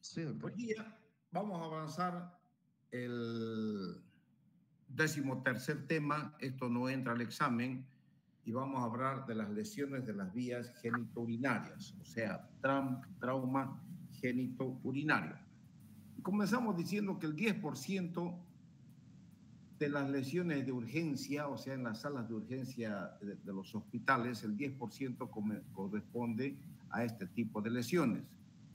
Sí, doctor. Hoy día vamos a avanzar el 13º tema. Esto no entra al examen y vamos a hablar de las lesiones de las vías genitourinarias, o sea, trauma genitourinario. Comenzamos diciendo que el 10% de las lesiones de urgencia, o sea, en las salas de urgencia de los hospitales, el 10% corresponde a este tipo de lesiones.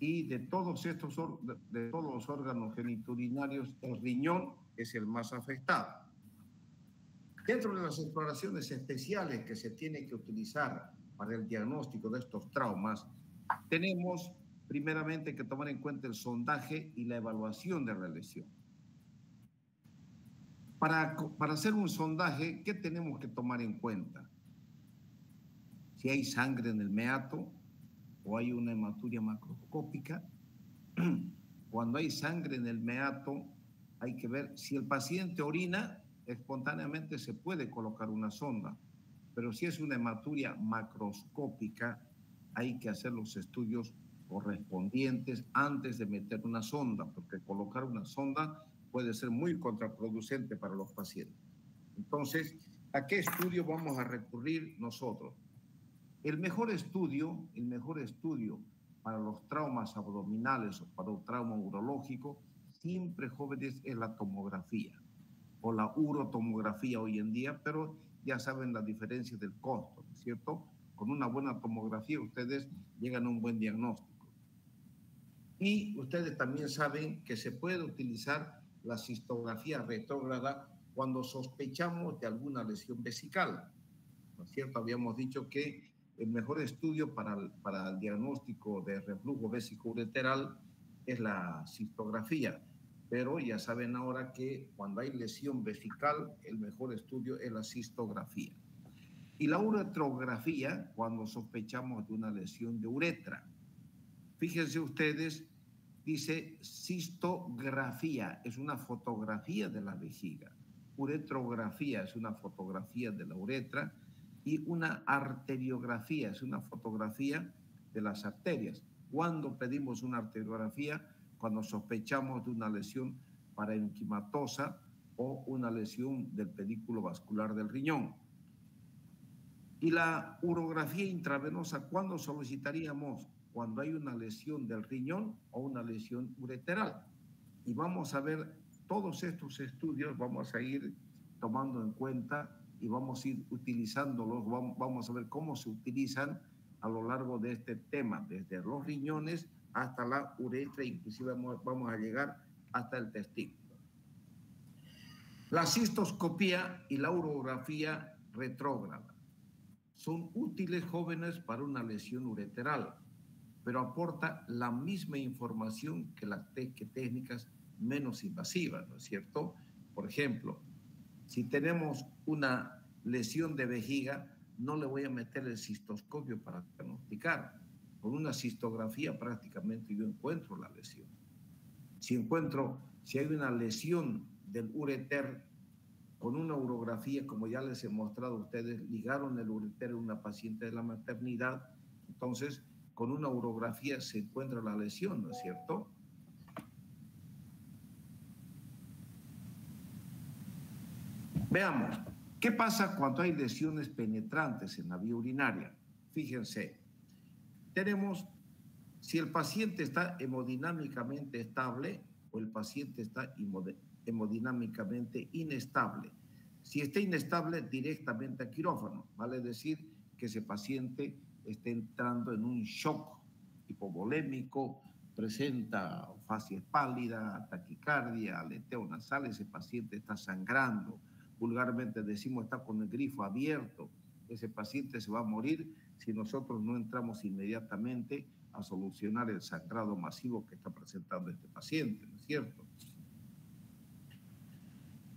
Y de todos los órganos genitourinarios, el riñón es el más afectado. Dentro de las exploraciones especiales que se tienen que utilizar para el diagnóstico de estos traumas, tenemos primeramente que tomar en cuenta el sondaje y la evaluación de la lesión. Para hacer un sondaje, ¿qué tenemos que tomar en cuenta? Si hay sangre en el meato o hay una hematuria macroscópica. Cuando hay sangre en el meato, hay que ver si el paciente orina espontáneamente, se puede colocar una sonda, pero si es una hematuria macroscópica, hay que hacer los estudios correspondientes antes de meter una sonda, porque colocar una sonda puede ser muy contraproducente para los pacientes. Entonces, ¿a qué estudio vamos a recurrir nosotros? El mejor estudio para los traumas abdominales o para un trauma urológico, siempre, jóvenes, es la tomografía o la urotomografía hoy en día, pero ya saben la diferencia del costo, ¿no es cierto? Con una buena tomografía ustedes llegan a un buen diagnóstico. Y ustedes también saben que se puede utilizar la cistografía retrógrada cuando sospechamos de alguna lesión vesical, ¿no es cierto? Habíamos dicho que el mejor estudio para el diagnóstico de reflujo vésico-ureteral es la cistografía, pero ya saben ahora que cuando hay lesión vesical, el mejor estudio es la cistografía. Y la uretrografía, cuando sospechamos de una lesión de uretra. Fíjense ustedes, dice cistografía, es una fotografía de la vejiga. Uretrografía es una fotografía de la uretra. Y una arteriografía es una fotografía de las arterias. ¿Cuándo pedimos una arteriografía? Cuando sospechamos de una lesión parenquimatosa o una lesión del pedículo vascular del riñón. Y la urografía intravenosa, ¿cuándo solicitaríamos? Cuando hay una lesión del riñón o una lesión ureteral. Y vamos a ver todos estos estudios, vamos a ir tomando en cuenta y vamos a ir utilizándolos, vamos a ver cómo se utilizan a lo largo de este tema, desde los riñones hasta la uretra, inclusive vamos a llegar hasta el testículo. La cistoscopía y la urografía retrógrada son útiles, jóvenes, para una lesión ureteral, pero aporta la misma información que técnicas menos invasivas, ¿no es cierto? Por ejemplo, si tenemos una lesión de vejiga, no le voy a meter el cistoscopio para diagnosticar. Con una cistografía prácticamente yo encuentro la lesión. Si hay una lesión del ureter, con una urografía, como ya les he mostrado a ustedes, ligaron el ureter a una paciente de la maternidad, entonces con una urografía se encuentra la lesión, ¿no es cierto? Veamos, ¿qué pasa cuando hay lesiones penetrantes en la vía urinaria? Fíjense, tenemos si el paciente está hemodinámicamente estable o el paciente está hemodinámicamente inestable. Si está inestable, directamente a quirófano, vale decir que ese paciente está entrando en un shock hipovolémico, presenta facies pálida, taquicardia, aleteo nasal, ese paciente está sangrando. Vulgarmente decimos está con el grifo abierto. Ese paciente se va a morir si nosotros no entramos inmediatamente a solucionar el sangrado masivo que está presentando este paciente, ¿no es cierto?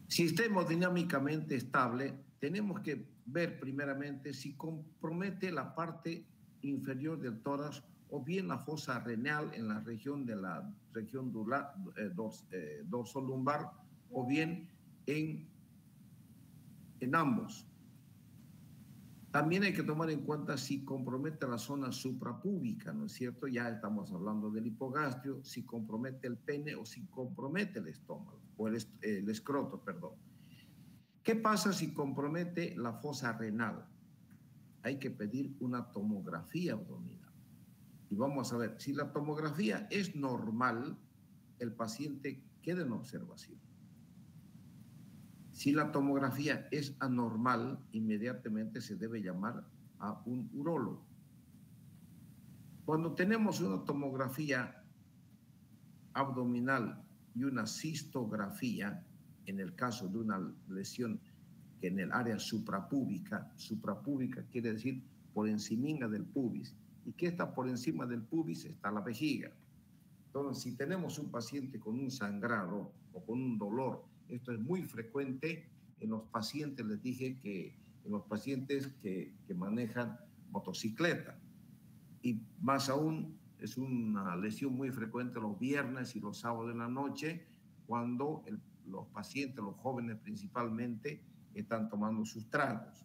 Si está hemodinámicamente estable, tenemos que ver primeramente si compromete la parte inferior del tórax o bien la fosa renal en la región de la región dorsolumbar o bien en ambos. También hay que tomar en cuenta si compromete la zona suprapúbica, ¿no es cierto? Ya estamos hablando del hipogastrio, si compromete el pene o si compromete el estómago, o el escroto, perdón. ¿Qué pasa si compromete la fosa renal? Hay que pedir una tomografía abdominal. Y vamos a ver, si la tomografía es normal, el paciente queda en observación. Si la tomografía es anormal, inmediatamente se debe llamar a un urólogo. Cuando tenemos una tomografía abdominal y una cistografía, en el caso de una lesión que en el área suprapúbica quiere decir por encima del pubis, y que está por encima del pubis está la vejiga. Entonces, si tenemos un paciente con un sangrado o con un dolor, esto es muy frecuente en los pacientes, les dije que en los pacientes que manejan motocicleta, y más aún es una lesión muy frecuente los viernes y los sábados de la noche, cuando los pacientes, los jóvenes principalmente, están tomando sus tragos.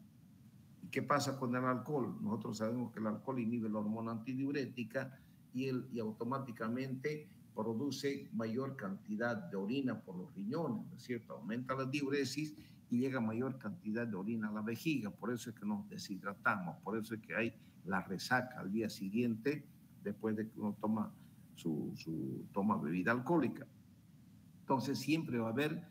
¿Y qué pasa con el alcohol? Nosotros sabemos que el alcohol inhibe la hormona antidiurética y automáticamente produce mayor cantidad de orina por los riñones, ¿no es cierto? Aumenta la diuresis y llega mayor cantidad de orina a la vejiga. Por eso es que nos deshidratamos, por eso es que hay la resaca al día siguiente después de que uno toma toma bebida alcohólica. Entonces siempre va a haber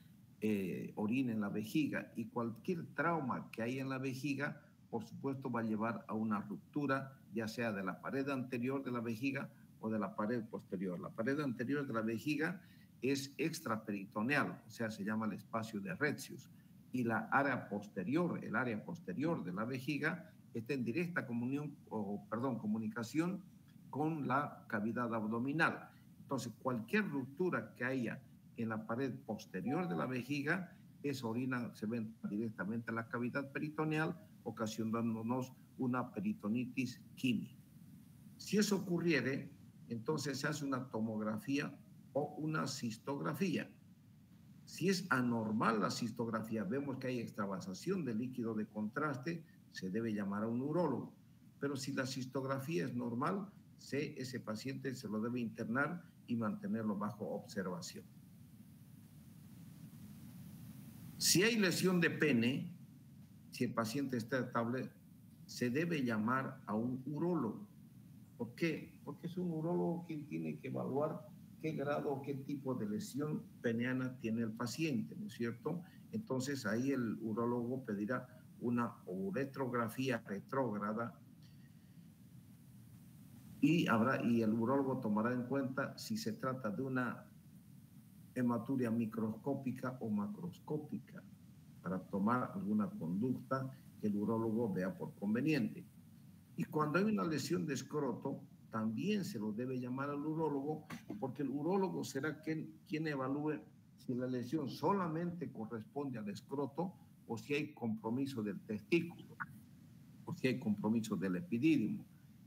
orina en la vejiga, y cualquier trauma que haya en la vejiga, por supuesto, va a llevar a una ruptura, ya sea de la pared anterior de la vejiga o de la pared posterior. La pared anterior de la vejiga es extraperitoneal, o sea, se llama el espacio de Retzius, y la área posterior, el área posterior de la vejiga, está en directa comunicación con la cavidad abdominal. Entonces, cualquier ruptura que haya en la pared posterior de la vejiga, esa orina se ve directamente a la cavidad peritoneal, ocasionándonos una peritonitis química. Si eso ocurriere, entonces se hace una tomografía o una cistografía. Si es anormal la cistografía, vemos que hay extravasación de líquido de contraste, se debe llamar a un urólogo. Pero si la cistografía es normal, ese paciente se lo debe internar y mantenerlo bajo observación. Si hay lesión de pene, si el paciente está estable, se debe llamar a un urólogo. ¿Por qué? Porque es un urólogo quien tiene que evaluar qué grado o qué tipo de lesión peneana tiene el paciente, ¿no es cierto? Entonces ahí el urólogo pedirá una uretrografía retrógrada y el urólogo tomará en cuenta si se trata de una hematuria microscópica o macroscópica para tomar alguna conducta que el urólogo vea por conveniente. Y cuando hay una lesión de escroto, también se lo debe llamar al urólogo, porque el urólogo será quien evalúe si la lesión solamente corresponde al escroto o si hay compromiso del testículo, o si hay compromiso del epidídimo.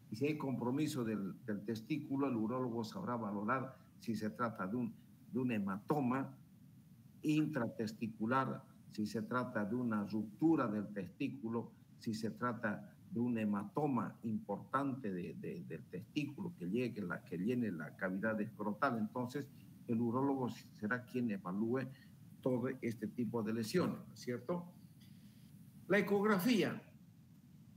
Y si hay compromiso del testículo, el urólogo sabrá valorar si se trata de un hematoma intratesticular, si se trata de una ruptura del testículo, si se trata de un hematoma importante del testículo que llene la cavidad escrotal. Entonces, el urólogo será quien evalúe todo este tipo de lesiones, ¿no es cierto? La ecografía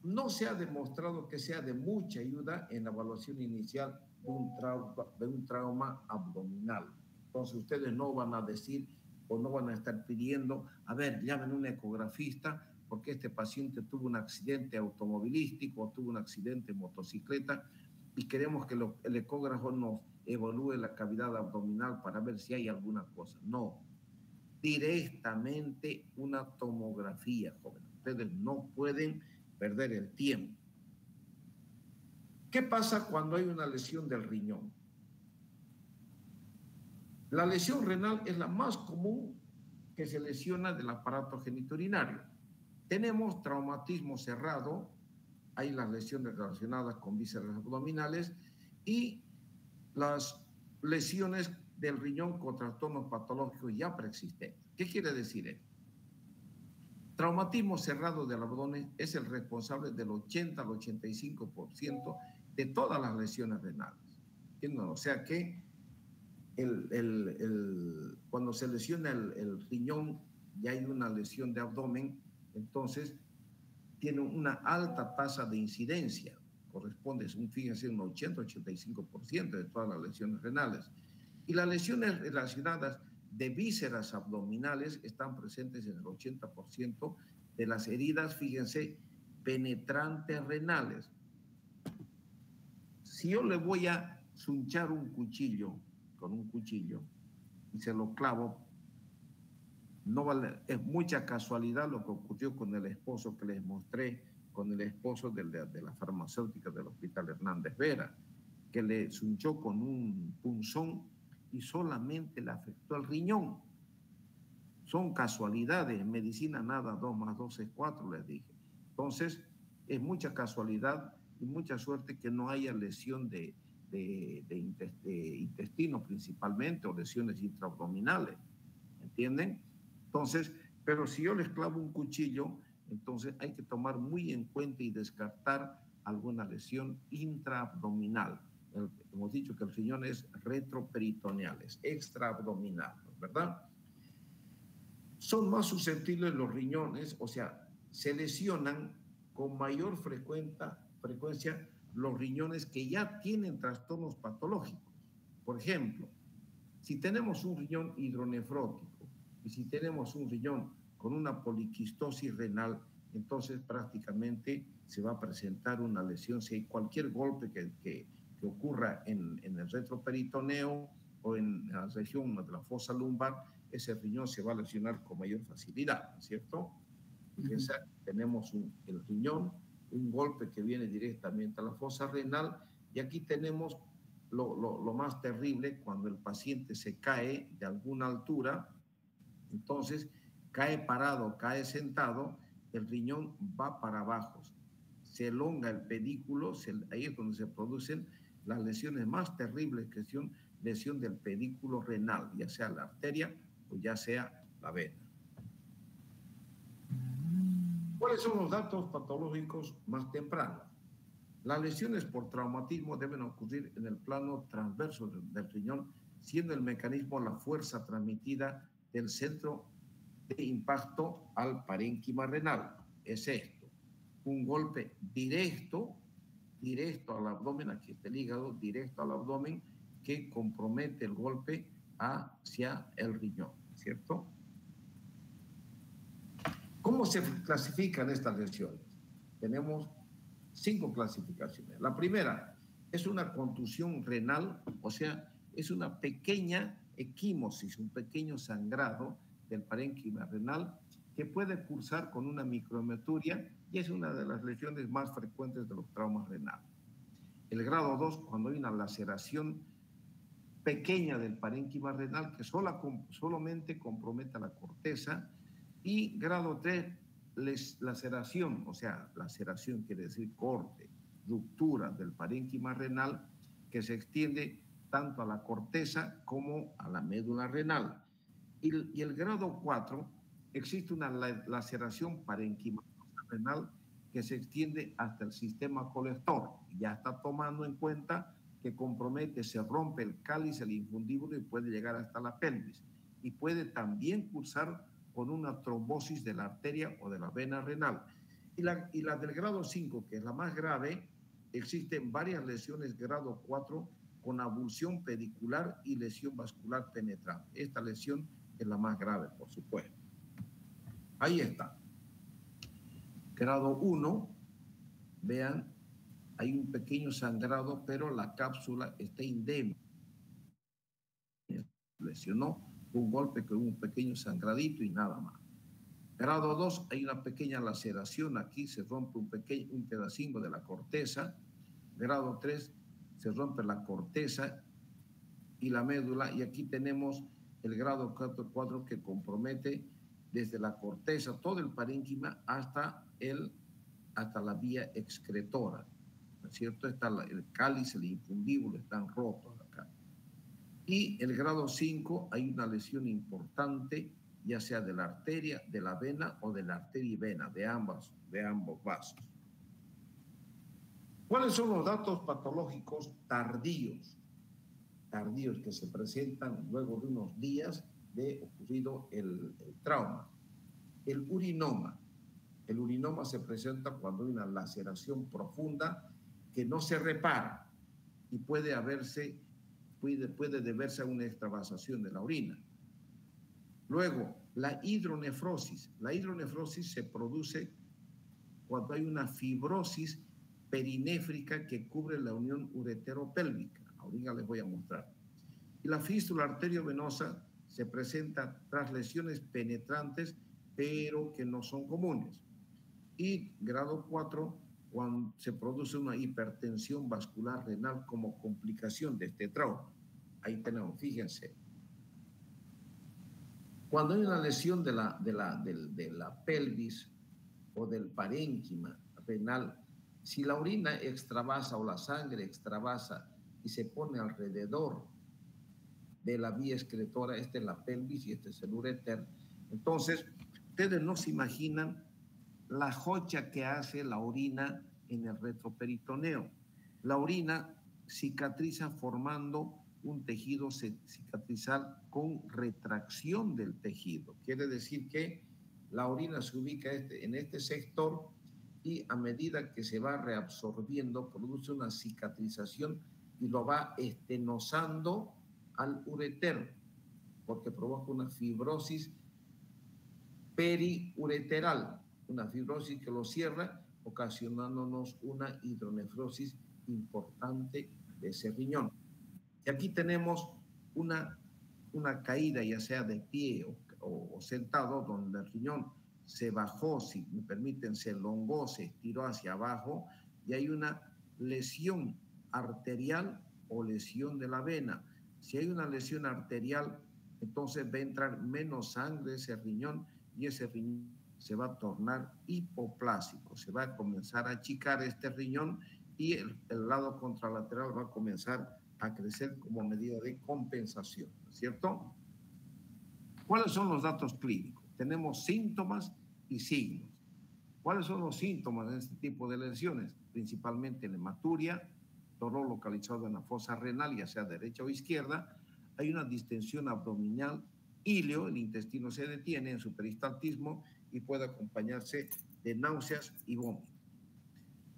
no se ha demostrado que sea de mucha ayuda en la evaluación inicial de un trauma abdominal. Entonces, ustedes no van a decir o no van a estar pidiendo, a ver, llamen a un ecografista porque este paciente tuvo un accidente automovilístico o tuvo un accidente en motocicleta y queremos que el ecógrafo nos evalúe la cavidad abdominal para ver si hay alguna cosa. No, directamente una tomografía, jóvenes. Ustedes no pueden perder el tiempo. ¿Qué pasa cuando hay una lesión del riñón? La lesión renal es la más común que se lesiona del aparato genitourinario. Tenemos traumatismo cerrado, hay las lesiones relacionadas con vísceras abdominales y las lesiones del riñón con trastornos patológicos ya preexistentes. ¿Qué quiere decir esto? Traumatismo cerrado del abdomen es el responsable del 80 al 85% de todas las lesiones renales. ¿Entienden? O sea que cuando se lesiona el riñón y hay una lesión de abdomen, entonces tiene una alta tasa de incidencia, corresponde, fíjense, un 80-85% de todas las lesiones renales. Y las lesiones relacionadas de vísceras abdominales están presentes en el 80% de las heridas, fíjense, penetrantes renales. Si yo le voy a zunchar un cuchillo con un cuchillo y se lo clavo, no vale, es mucha casualidad lo que ocurrió con el esposo que les mostré, con el esposo de la farmacéutica del Hospital Hernández Vera, que le zunchó con un punzón y solamente le afectó el riñón. Son casualidades, en medicina nada, 2 más 2 es 4, les dije. Entonces, es mucha casualidad y mucha suerte que no haya lesión de intestino principalmente o lesiones intraabdominales, ¿entienden? Entonces, pero si yo les clavo un cuchillo, entonces hay que tomar muy en cuenta y descartar alguna lesión intraabdominal. Hemos dicho que el riñón es retroperitoneal, es extraabdominal, ¿verdad? Son más susceptibles los riñones, o sea, se lesionan con mayor frecuencia los riñones que ya tienen trastornos patológicos. Por ejemplo, si tenemos un riñón hidronefrótico y si tenemos un riñón con una poliquistosis renal, entonces prácticamente se va a presentar una lesión. Si hay cualquier golpe que ocurra en el retroperitoneo o en la región de la fosa lumbar, ese riñón se va a lesionar con mayor facilidad, ¿no es cierto? Fíjense, tenemos el riñón, un golpe que viene directamente a la fosa renal, y aquí tenemos lo más terrible, cuando el paciente se cae de alguna altura, entonces cae parado, cae sentado, el riñón va para abajo, se elonga el pedículo, ahí es donde se producen las lesiones más terribles, que son lesión del pedículo renal, ya sea la arteria o ya sea la vena. ¿Cuáles son los datos patológicos más tempranos? Las lesiones por traumatismo deben ocurrir en el plano transverso del riñón, siendo el mecanismo la fuerza transmitida del centro de impacto al parénquima renal. Es esto, un golpe directo al abdomen, aquí está el hígado, directo al abdomen, que compromete el golpe hacia el riñón, ¿cierto? ¿Cómo se clasifican estas lesiones? Tenemos 5 clasificaciones. La primera es una contusión renal, o sea, es una pequeña equimosis, un pequeño sangrado del parénquima renal que puede cursar con una microhematuria y es una de las lesiones más frecuentes de los traumas renales. El grado 2, cuando hay una laceración pequeña del parénquima renal que solamente compromete a la corteza. Y grado 3, laceración, o sea, laceración quiere decir corte, ruptura del parénquima renal que se extiende tanto a la corteza como a la médula renal. Y el grado 4, existe una laceración parenquimatosa renal que se extiende hasta el sistema colector. Ya está tomando en cuenta que compromete, se rompe el cáliz, el infundíbulo y puede llegar hasta la pelvis. Y puede también cursar con una trombosis de la arteria o de la vena renal. Y la del grado 5, que es la más grave, existen varias lesiones grado 4 con avulsión pedicular y lesión vascular penetrante. Esta lesión es la más grave, por supuesto. Ahí está. Grado 1, vean, hay un pequeño sangrado, pero la cápsula está indemne. Lesionó un golpe con un pequeño sangradito y nada más. Grado 2, hay una pequeña laceración, aquí se rompe un pedacito de la corteza. Grado 3, se rompe la corteza y la médula, y aquí tenemos el grado 4 que compromete desde la corteza, todo el parénquima hasta la vía excretora, ¿no es cierto? Está el cáliz, el infundíbulo, están rotos acá. Y el grado 5, hay una lesión importante ya sea de la arteria, de la vena o de la arteria y vena, de ambos vasos. ¿Cuáles son los datos patológicos tardíos? Tardíos que se presentan luego de unos días de ocurrido el trauma. El urinoma. El urinoma se presenta cuando hay una laceración profunda que no se repara y puede deberse a una extravasación de la orina. Luego, la hidronefrosis. La hidronefrosis se produce cuando hay una fibrosis perinéfrica que cubre la unión ureteropélvica. Ahorita les voy a mostrar. Y la fístula arteriovenosa se presenta tras lesiones penetrantes, pero que no son comunes. Y grado 4, cuando se produce una hipertensión vascular renal como complicación de este trauma. Ahí tenemos, fíjense. Cuando hay una lesión de la pelvis o del parénquima renal, si la orina extravasa o la sangre extravasa y se pone alrededor de la vía excretora, esta es la pelvis y este es el uréter, entonces ustedes no se imaginan la jocha que hace la orina en el retroperitoneo. La orina cicatriza formando un tejido cicatrizal con retracción del tejido. Quiere decir que la orina se ubica en este sector y a medida que se va reabsorbiendo produce una cicatrización y lo va estenosando al ureter, porque provoca una fibrosis periureteral, una fibrosis que lo cierra, ocasionándonos una hidronefrosis importante de ese riñón. Y aquí tenemos una caída, ya sea de pie o sentado, donde el riñón se bajó, si me permiten, se elongó, se estiró hacia abajo, y hay una lesión arterial o lesión de la vena. Si hay una lesión arterial, entonces va a entrar menos sangre a ese riñón y ese riñón se va a tornar hipoplásico, se va a comenzar a achicar este riñón y el lado contralateral va a comenzar a crecer como medida de compensación, ¿cierto? ¿Cuáles son los datos clínicos? Tenemos síntomas y signos. ¿Cuáles son los síntomas de este tipo de lesiones? Principalmente la hematuria, dolor localizado en la fosa renal, ya sea derecha o izquierda. Hay una distensión abdominal, ileo, el intestino se detiene en su peristaltismo y puede acompañarse de náuseas y vómitos.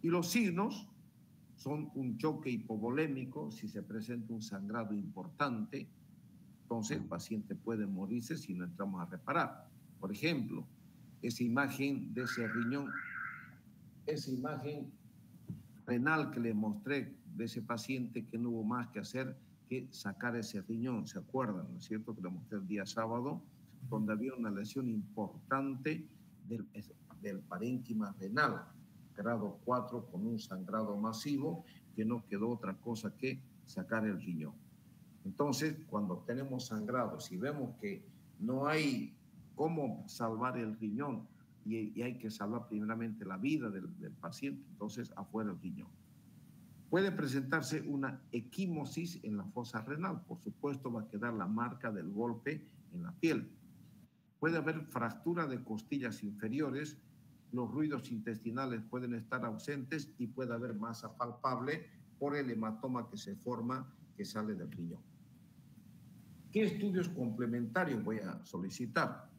Y los signos son un choque hipovolémico, si se presenta un sangrado importante, entonces el paciente puede morirse si no entramos a reparar. Por ejemplo, esa imagen de ese riñón, esa imagen renal que le mostré de ese paciente que no hubo más que hacer que sacar ese riñón, ¿se acuerdan? ¿No es cierto? Que le mostré el día sábado, donde había una lesión importante del parénquima renal, grado 4, con un sangrado masivo, que no quedó otra cosa que sacar el riñón. Entonces, cuando tenemos sangrados y vemos que no hay cómo salvar el riñón y hay que salvar primeramente la vida del paciente, entonces afuera el riñón. Puede presentarse una equimosis en la fosa renal, por supuesto va a quedar la marca del golpe en la piel. Puede haber fractura de costillas inferiores, los ruidos intestinales pueden estar ausentes y puede haber masa palpable por el hematoma que se forma, que sale del riñón. ¿Qué estudios complementarios voy a solicitar?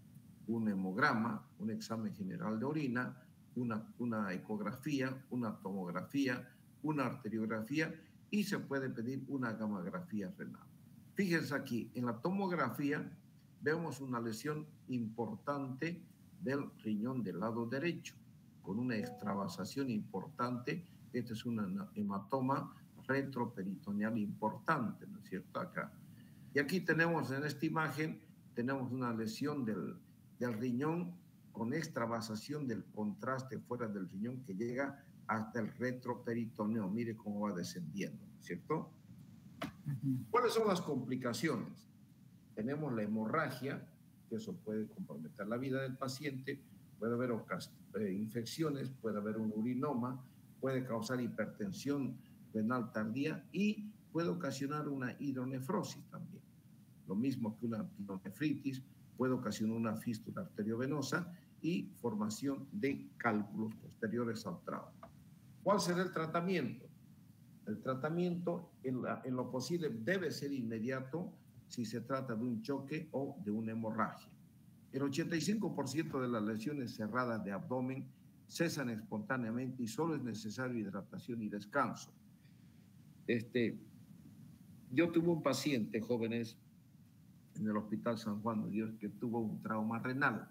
Un hemograma, un examen general de orina, una ecografía, una tomografía, una arteriografía y se puede pedir una gamografía renal. Fíjense aquí, en la tomografía vemos una lesión importante del riñón del lado derecho, con una extravasación importante. Este es un hematoma retroperitoneal importante, ¿no es cierto? Acá. Y aquí tenemos en esta imagen, tenemos una lesión del riñón con extravasación del contraste fuera del riñón que llega hasta el retroperitoneo. Mire cómo va descendiendo, ¿cierto? ¿Cuáles son las complicaciones? Tenemos la hemorragia, que eso puede comprometer la vida del paciente, puede haber infecciones, puede haber un urinoma, puede causar hipertensión renal tardía y puede ocasionar una hidronefrosis también. Lo mismo que una pielonefritis, puede ocasionar una fístula arteriovenosa y formación de cálculos posteriores al trauma. ¿Cuál será el tratamiento? El tratamiento, en lo posible, debe ser inmediato si se trata de un choque o de una hemorragia. El 85% de las lesiones cerradas de abdomen cesan espontáneamente y solo es necesario hidratación y descanso. Yo tuve un paciente, jóvenes, en el Hospital San Juan de Dios, que tuvo un trauma renal.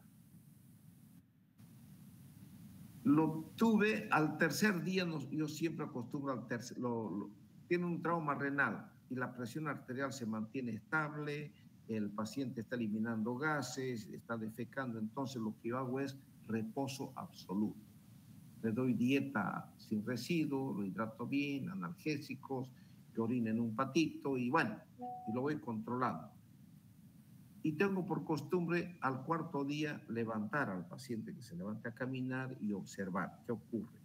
Lo tuve al tercer día, yo siempre acostumbro al tercer, tiene un trauma renal y la presión arterial se mantiene estable, el paciente está eliminando gases, está defecando, entonces lo que yo hago es reposo absoluto. Le doy dieta sin residuos, lo hidrato bien, analgésicos, que orine en un patito y bueno, y lo voy controlando. Y tengo por costumbre al cuarto día levantar al paciente, que se levante a caminar y observar qué ocurre.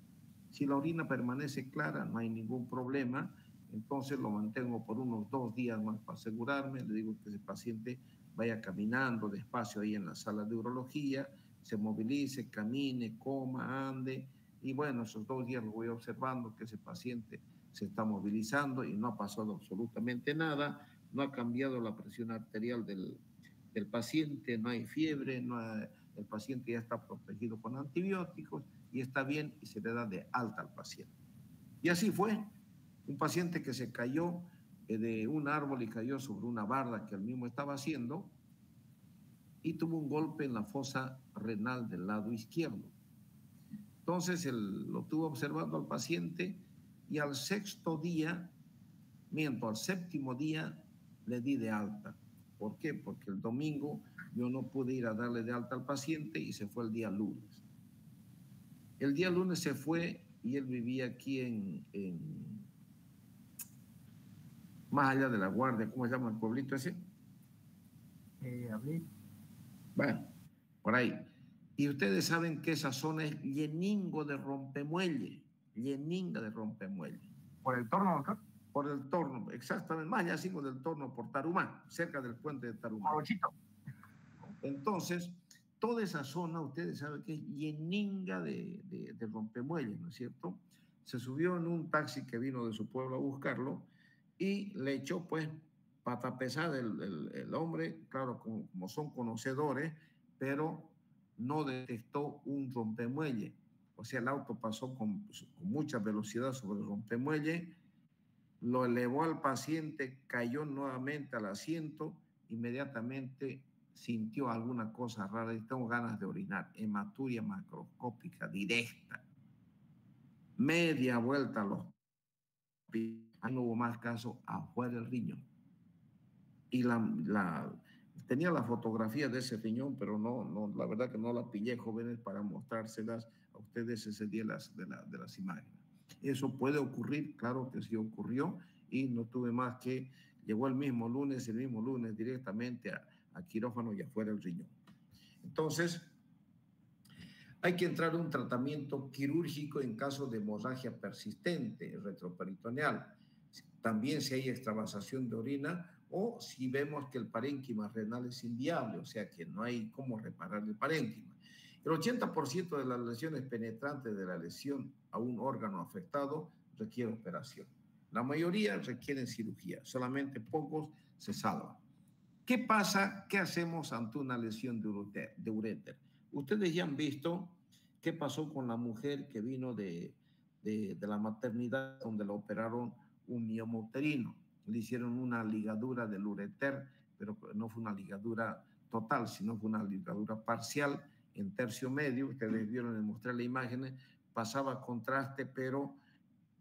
Si la orina permanece clara, no hay ningún problema, entonces lo mantengo por unos 2 días más para asegurarme. Le digo que ese paciente vaya caminando despacio ahí en la sala de urología, se movilice, camine, coma, ande. Y bueno, esos 2 días lo voy observando que ese paciente se está movilizando y no ha pasado absolutamente nada, no ha cambiado la presión arterial del paciente, no hay fiebre, el paciente ya está protegido con antibióticos y está bien y se le da de alta al paciente. Y así fue, un paciente que se cayó de un árbol y cayó sobre una barda que él mismo estaba haciendo y tuvo un golpe en la fosa renal del lado izquierdo. Entonces lo tuvo observando al paciente y al séptimo día le di de alta. ¿Por qué? Porque el domingo yo no pude ir a darle de alta al paciente y se fue el día lunes. El día lunes se fue y él vivía aquí más allá de La Guardia, ¿cómo se llama el pueblito ese? Abril. Bueno, por ahí. Y ustedes saben que esa zona es Lleningo de Rompemuelle, Lleninga de Rompemuelle. ¿Por el torno, doctor? Por el torno, exactamente, más allá sigo del torno, por Tarumá, cerca del puente de Tarumá. Morochito. Entonces, toda esa zona, ustedes saben que es Lleninga de Rompemuelle, ¿no es cierto? Se subió en un taxi que vino de su pueblo a buscarlo y le echó, pues, pata pesada el hombre, claro, como son conocedores, pero no detectó un rompemuelle. O sea, el auto pasó con mucha velocidad sobre el rompemuelle, lo elevó al paciente, cayó nuevamente al asiento, inmediatamente sintió alguna cosa rara y tengo ganas de orinar, hematuria macroscópica directa, media vuelta a los pies, no hubo más caso, afuera del riñón. Y tenía la fotografía de ese riñón, pero no, la verdad que no la pillé, jóvenes, para mostrárselas a ustedes ese día de las imágenes. Eso puede ocurrir, claro que sí ocurrió, y no tuve más que, llegó el mismo lunes directamente a quirófano y afuera el riñón. Entonces, hay que entrar a un tratamiento quirúrgico en caso de hemorragia persistente retroperitoneal. También si hay extravasación de orina o si vemos que el parénquima renal es inviable, o sea que no hay cómo reparar el parénquima. El 80% de las lesiones penetrantes de la lesión a un órgano afectado requiere operación. La mayoría requieren cirugía, solamente pocos se salvan. ¿Qué pasa? ¿Qué hacemos ante una lesión de uréter? Ustedes ya han visto qué pasó con la mujer que vino de la maternidad donde la operaron un mioma uterino. Le hicieron una ligadura del ureter, pero no fue una ligadura total, sino fue una ligadura parcial en tercio medio. Ustedes vieron en mostrar la imagen, pasaba contraste, pero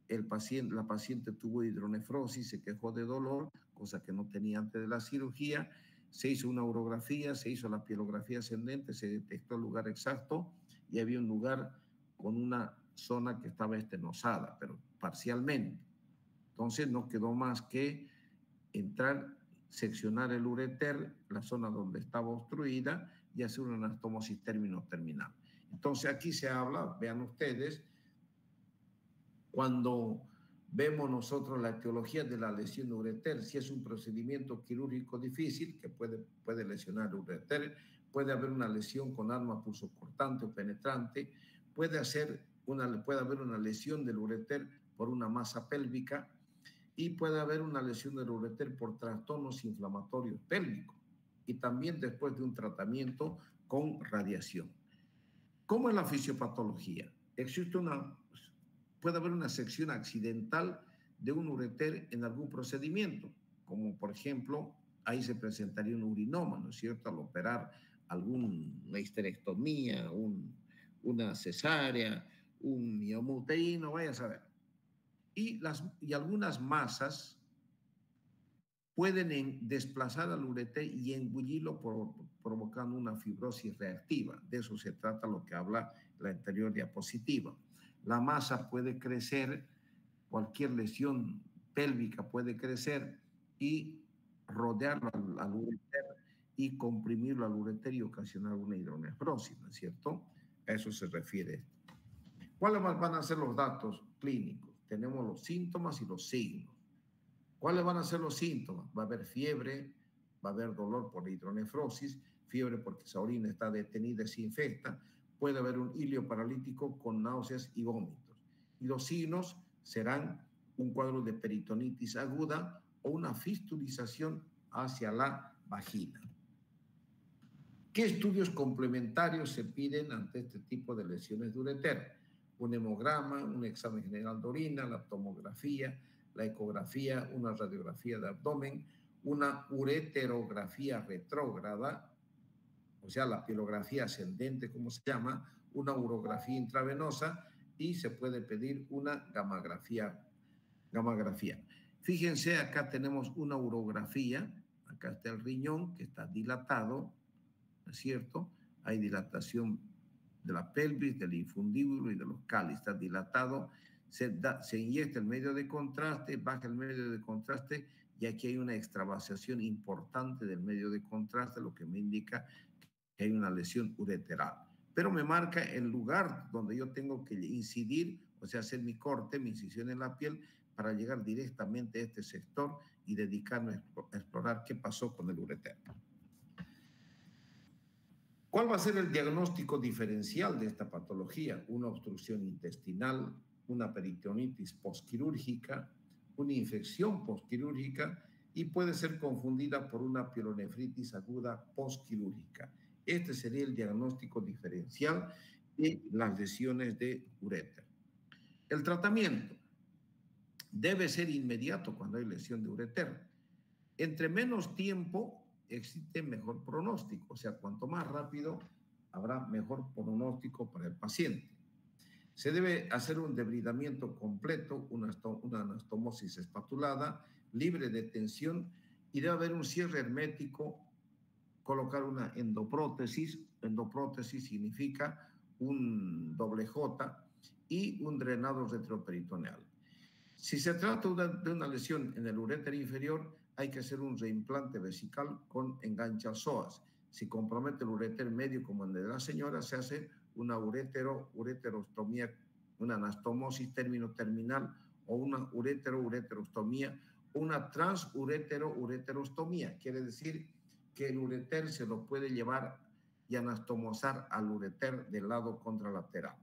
la paciente tuvo hidronefrosis, se quejó de dolor, cosa que no tenía antes de la cirugía. Se hizo una urografía, se hizo la pielografía ascendente, se detectó el lugar exacto y había un lugar con una zona que estaba estenosada, pero parcialmente. Entonces no quedó más que entrar, seccionar el ureter, la zona donde estaba obstruida, y hacer una anastomosis término-terminal. Entonces aquí se habla, vean ustedes, cuando Vemos nosotros la etiología de la lesión de ureter. Si es un procedimiento quirúrgico difícil que puede lesionar el ureter, puede haber una lesión con arma pulsocortante o penetrante, puede haber una lesión del ureter por una masa pélvica y puede haber una lesión del ureter por trastornos inflamatorios pélvicos y también después de un tratamiento con radiación. ¿Cómo es la fisiopatología? Puede haber una sección accidental de un ureter en algún procedimiento, como por ejemplo, ahí se presentaría un urinoma, ¿no es cierto?, al operar alguna histerectomía, una cesárea, un miomuterino, vaya a saber. Y algunas masas pueden desplazar al ureter y engullirlo provocando una fibrosis reactiva. De eso se trata lo que habla la anterior diapositiva. La masa puede crecer, cualquier lesión pélvica puede crecer y rodearlo al ureter y comprimirlo al ureter y ocasionar una hidronefrosis, ¿no es cierto? A eso se refiere esto. ¿Cuáles van a ser los datos clínicos? Tenemos los síntomas y los signos. ¿Cuáles van a ser los síntomas? Va a haber fiebre, va a haber dolor por hidronefrosis, fiebre porque esa orina está detenida y se infecta, puede haber un hilio paralítico con náuseas y vómitos. Y los signos serán un cuadro de peritonitis aguda o una fistulización hacia la vagina. ¿Qué estudios complementarios se piden ante este tipo de lesiones de ureter? Un hemograma, un examen general de orina, la tomografía, la ecografía, una radiografía de abdomen, una ureterografía retrógrada, o sea, la pilografía ascendente, como se llama, una urografía intravenosa y se puede pedir una gamografía. Fíjense, acá tenemos una urografía, acá está el riñón que está dilatado, ¿no es cierto? Hay dilatación de la pelvis, del infundíbulo y de los cálices, está dilatado, se inyecta el medio de contraste, baja el medio de contraste y aquí hay una extravasación importante del medio de contraste, lo que me indica que hay una lesión ureteral. Pero me marca el lugar donde yo tengo que incidir, o sea, hacer mi corte, mi incisión en la piel, para llegar directamente a este sector y dedicarme a explorar qué pasó con el ureter. ¿Cuál va a ser el diagnóstico diferencial de esta patología? Una obstrucción intestinal, una peritonitis postquirúrgica, una infección postquirúrgica y puede ser confundida por una pielonefritis aguda postquirúrgica. Este sería el diagnóstico diferencial de las lesiones de ureter. El tratamiento debe ser inmediato cuando hay lesión de ureter. Entre menos tiempo existe mejor pronóstico, o sea, cuanto más rápido habrá mejor pronóstico para el paciente. Se debe hacer un debridamiento completo, una anastomosis espatulada, libre de tensión y debe haber un cierre hermético, colocar una endoprótesis. Endoprótesis significa un doble J y un drenado retroperitoneal. Si se trata de una lesión en el uréter inferior, hay que hacer un reimplante vesical con enganche al psoas. Si compromete el uréter medio como el de la señora, se hace una ureterostomía, una anastomosis término-terminal o una ureterostomía o una transureterostomía. Quiere decir que el ureter se lo puede llevar y anastomosar al ureter del lado contralateral.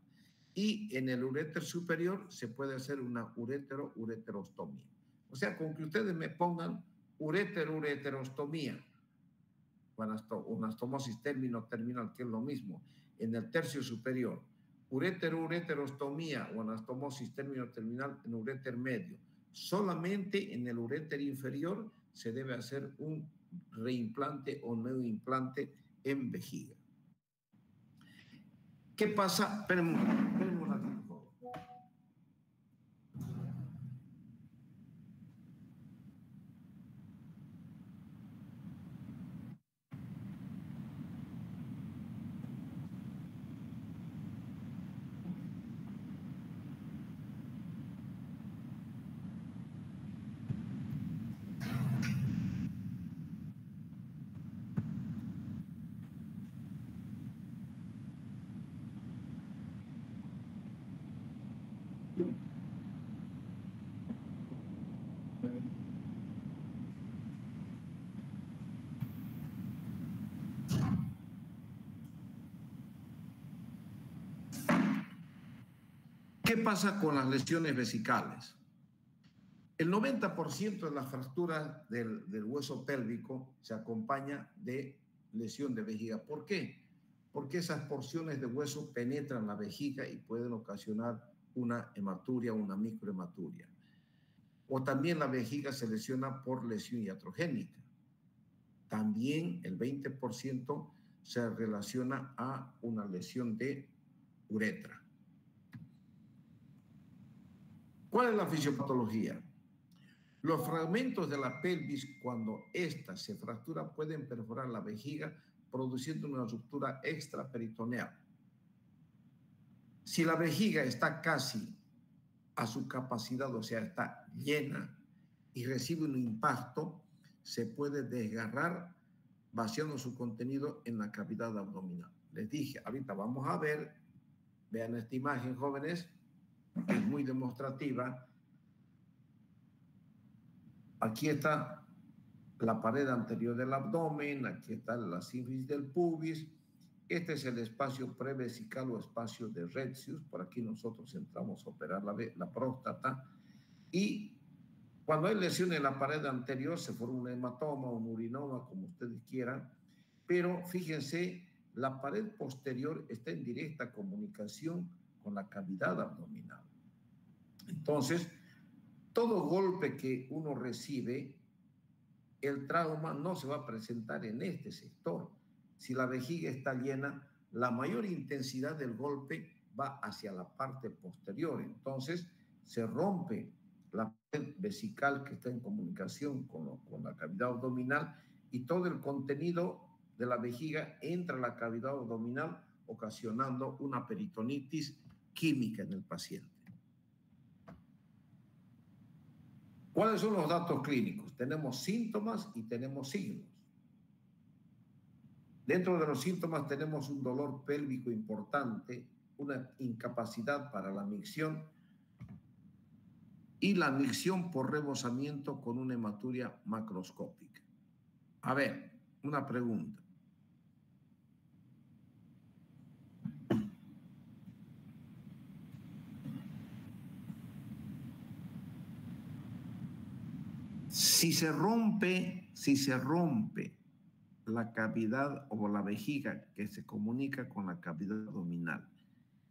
Y en el uréter superior se puede hacer una ureterostomía. O sea, con que ustedes me pongan ureterostomía, o anastomosis término-terminal, que es lo mismo, en el tercio superior, ureterostomía o anastomosis término-terminal en uréter medio. Solamente en el uréter inferior se debe hacer un reimplante o neoimplante en vejiga. ¿Qué pasa? Espérenme un ratito, por favor. ¿Qué pasa con las lesiones vesicales? El 90% de las fracturas del hueso pélvico se acompaña de lesión de vejiga. ¿Por qué? Porque esas porciones de hueso penetran la vejiga y pueden ocasionar una hematuria, una microhematuria. O también la vejiga se lesiona por lesión iatrogénica. También el 20% se relaciona a una lesión de uretra. ¿Cuál es la fisiopatología? Los fragmentos de la pelvis, cuando ésta se fractura, pueden perforar la vejiga, produciendo una ruptura extraperitoneal. Si la vejiga está casi a su capacidad, o sea, está llena y recibe un impacto, se puede desgarrar vaciando su contenido en la cavidad abdominal. Les dije, ahorita vamos a ver, vean esta imagen, jóvenes, que es muy demostrativa. Aquí está la pared anterior del abdomen, aquí está la sínfisis del pubis. Este es el espacio prevesical o espacio de Retzius. Por aquí nosotros entramos a operar la próstata. Y cuando hay lesión en la pared anterior, se forma un hematoma, un urinoma, como ustedes quieran. Pero fíjense, la pared posterior está en directa comunicación con la cavidad abdominal. Entonces, todo golpe que uno recibe, el trauma no se va a presentar en este sector. Si la vejiga está llena, la mayor intensidad del golpe va hacia la parte posterior. Entonces, se rompe la pared vesical que está en comunicación con la cavidad abdominal y todo el contenido de la vejiga entra a la cavidad abdominal, ocasionando una peritonitis química en el paciente. ¿Cuáles son los datos clínicos? Tenemos síntomas y tenemos signos. Dentro de los síntomas tenemos un dolor pélvico importante, una incapacidad para la micción y la micción por rebosamiento con una hematuria macroscópica. A ver, una pregunta. Si se rompe la cavidad o la vejiga que se comunica con la cavidad abdominal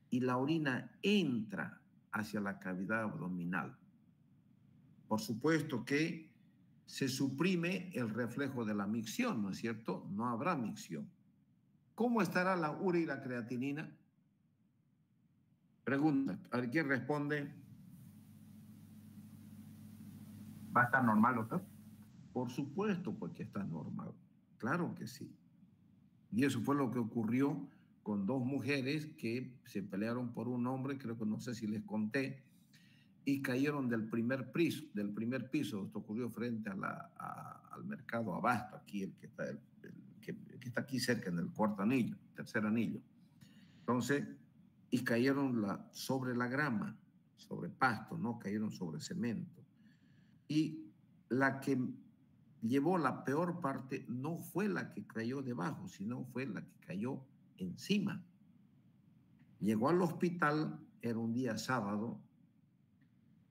y la orina entra hacia la cavidad abdominal, por supuesto que se suprime el reflejo de la micción, ¿no es cierto? No habrá micción. ¿Cómo estará la urea y la creatinina? Pregunta, a ver quién responde. ¿Va a estar normal, doctor? Por supuesto, porque está normal. Claro que sí. Y eso fue lo que ocurrió con dos mujeres que se pelearon por un hombre, creo que no sé si les conté, y cayeron del primer piso. Esto ocurrió frente al mercado Abasto, aquí el que está aquí cerca, en el tercer anillo. Entonces, y cayeron sobre la grama, sobre pasto, no cayeron sobre cemento. Y la que llevó la peor parte no fue la que cayó debajo, sino fue la que cayó encima. Llegó al hospital, era un día sábado,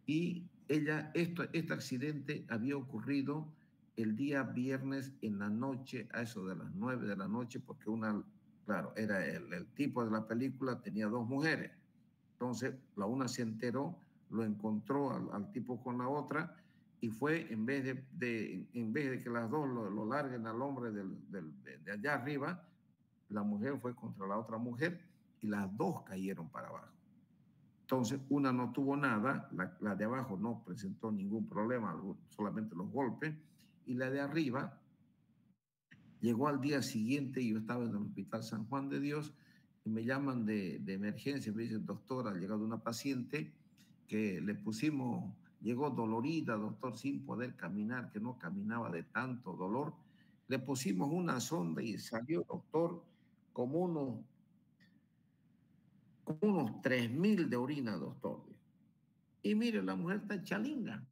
y este accidente había ocurrido el día viernes en la noche, a eso de las 9 de la noche, porque claro, era el tipo de la película, tenía dos mujeres. Entonces, la una se enteró, lo encontró al tipo con la otra, y fue, en vez de que las dos lo larguen al hombre de allá arriba, la mujer fue contra la otra mujer y las dos cayeron para abajo. Entonces, una no tuvo nada, la de abajo no presentó ningún problema, solamente los golpes, y la de arriba llegó al día siguiente, y yo estaba en el Hospital San Juan de Dios, y me llaman de emergencia, me dicen, doctor, ha llegado una paciente que le pusimos, llegó dolorida, doctor, sin poder caminar, que no caminaba de tanto dolor. Le pusimos una sonda y salió, doctor, como unos 3.000 de orina, doctor. Y mire, la mujer está chalinga.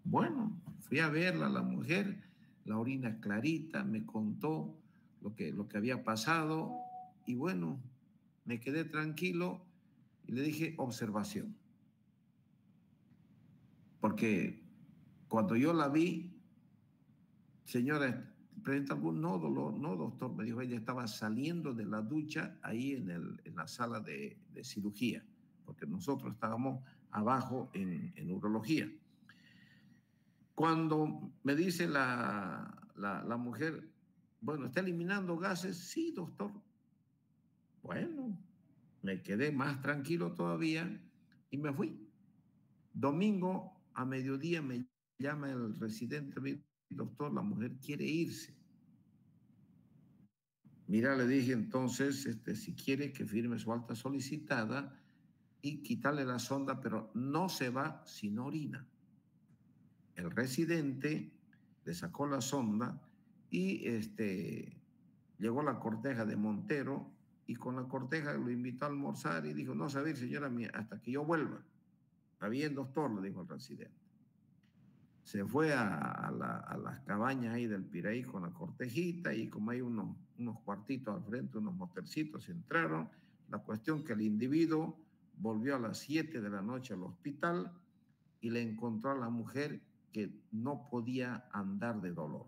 Bueno, fui a verla, la mujer, la orina es clarita, me contó lo que había pasado, y bueno, me quedé tranquilo y le dije observación. Porque cuando yo la vi, señora, ¿presenta algún nódulo? No, doctor, me dijo, ella estaba saliendo de la ducha ahí en la sala de cirugía, porque nosotros estábamos abajo en urología. Cuando me dice la mujer, bueno, ¿está eliminando gases? Sí, doctor. Bueno, me quedé más tranquilo todavía y me fui. Domingo a mediodía me llama el residente, me dice, doctor, la mujer quiere irse. Mira, le dije entonces, si quiere que firme su alta solicitada y quitarle la sonda, pero no se va si no orina. El residente le sacó la sonda y llegó la corteja de Montero y con la corteja lo invitó a almorzar y dijo, no saber, señora mía, hasta que yo vuelva. Está bien, doctor, le dijo el residente. Se fue a las cabañas ahí del Piraí con la cortejita y como hay unos cuartitos al frente, unos motelcitos, entraron. La cuestión que el individuo volvió a las 7 de la noche al hospital y le encontró a la mujer que no podía andar de dolor.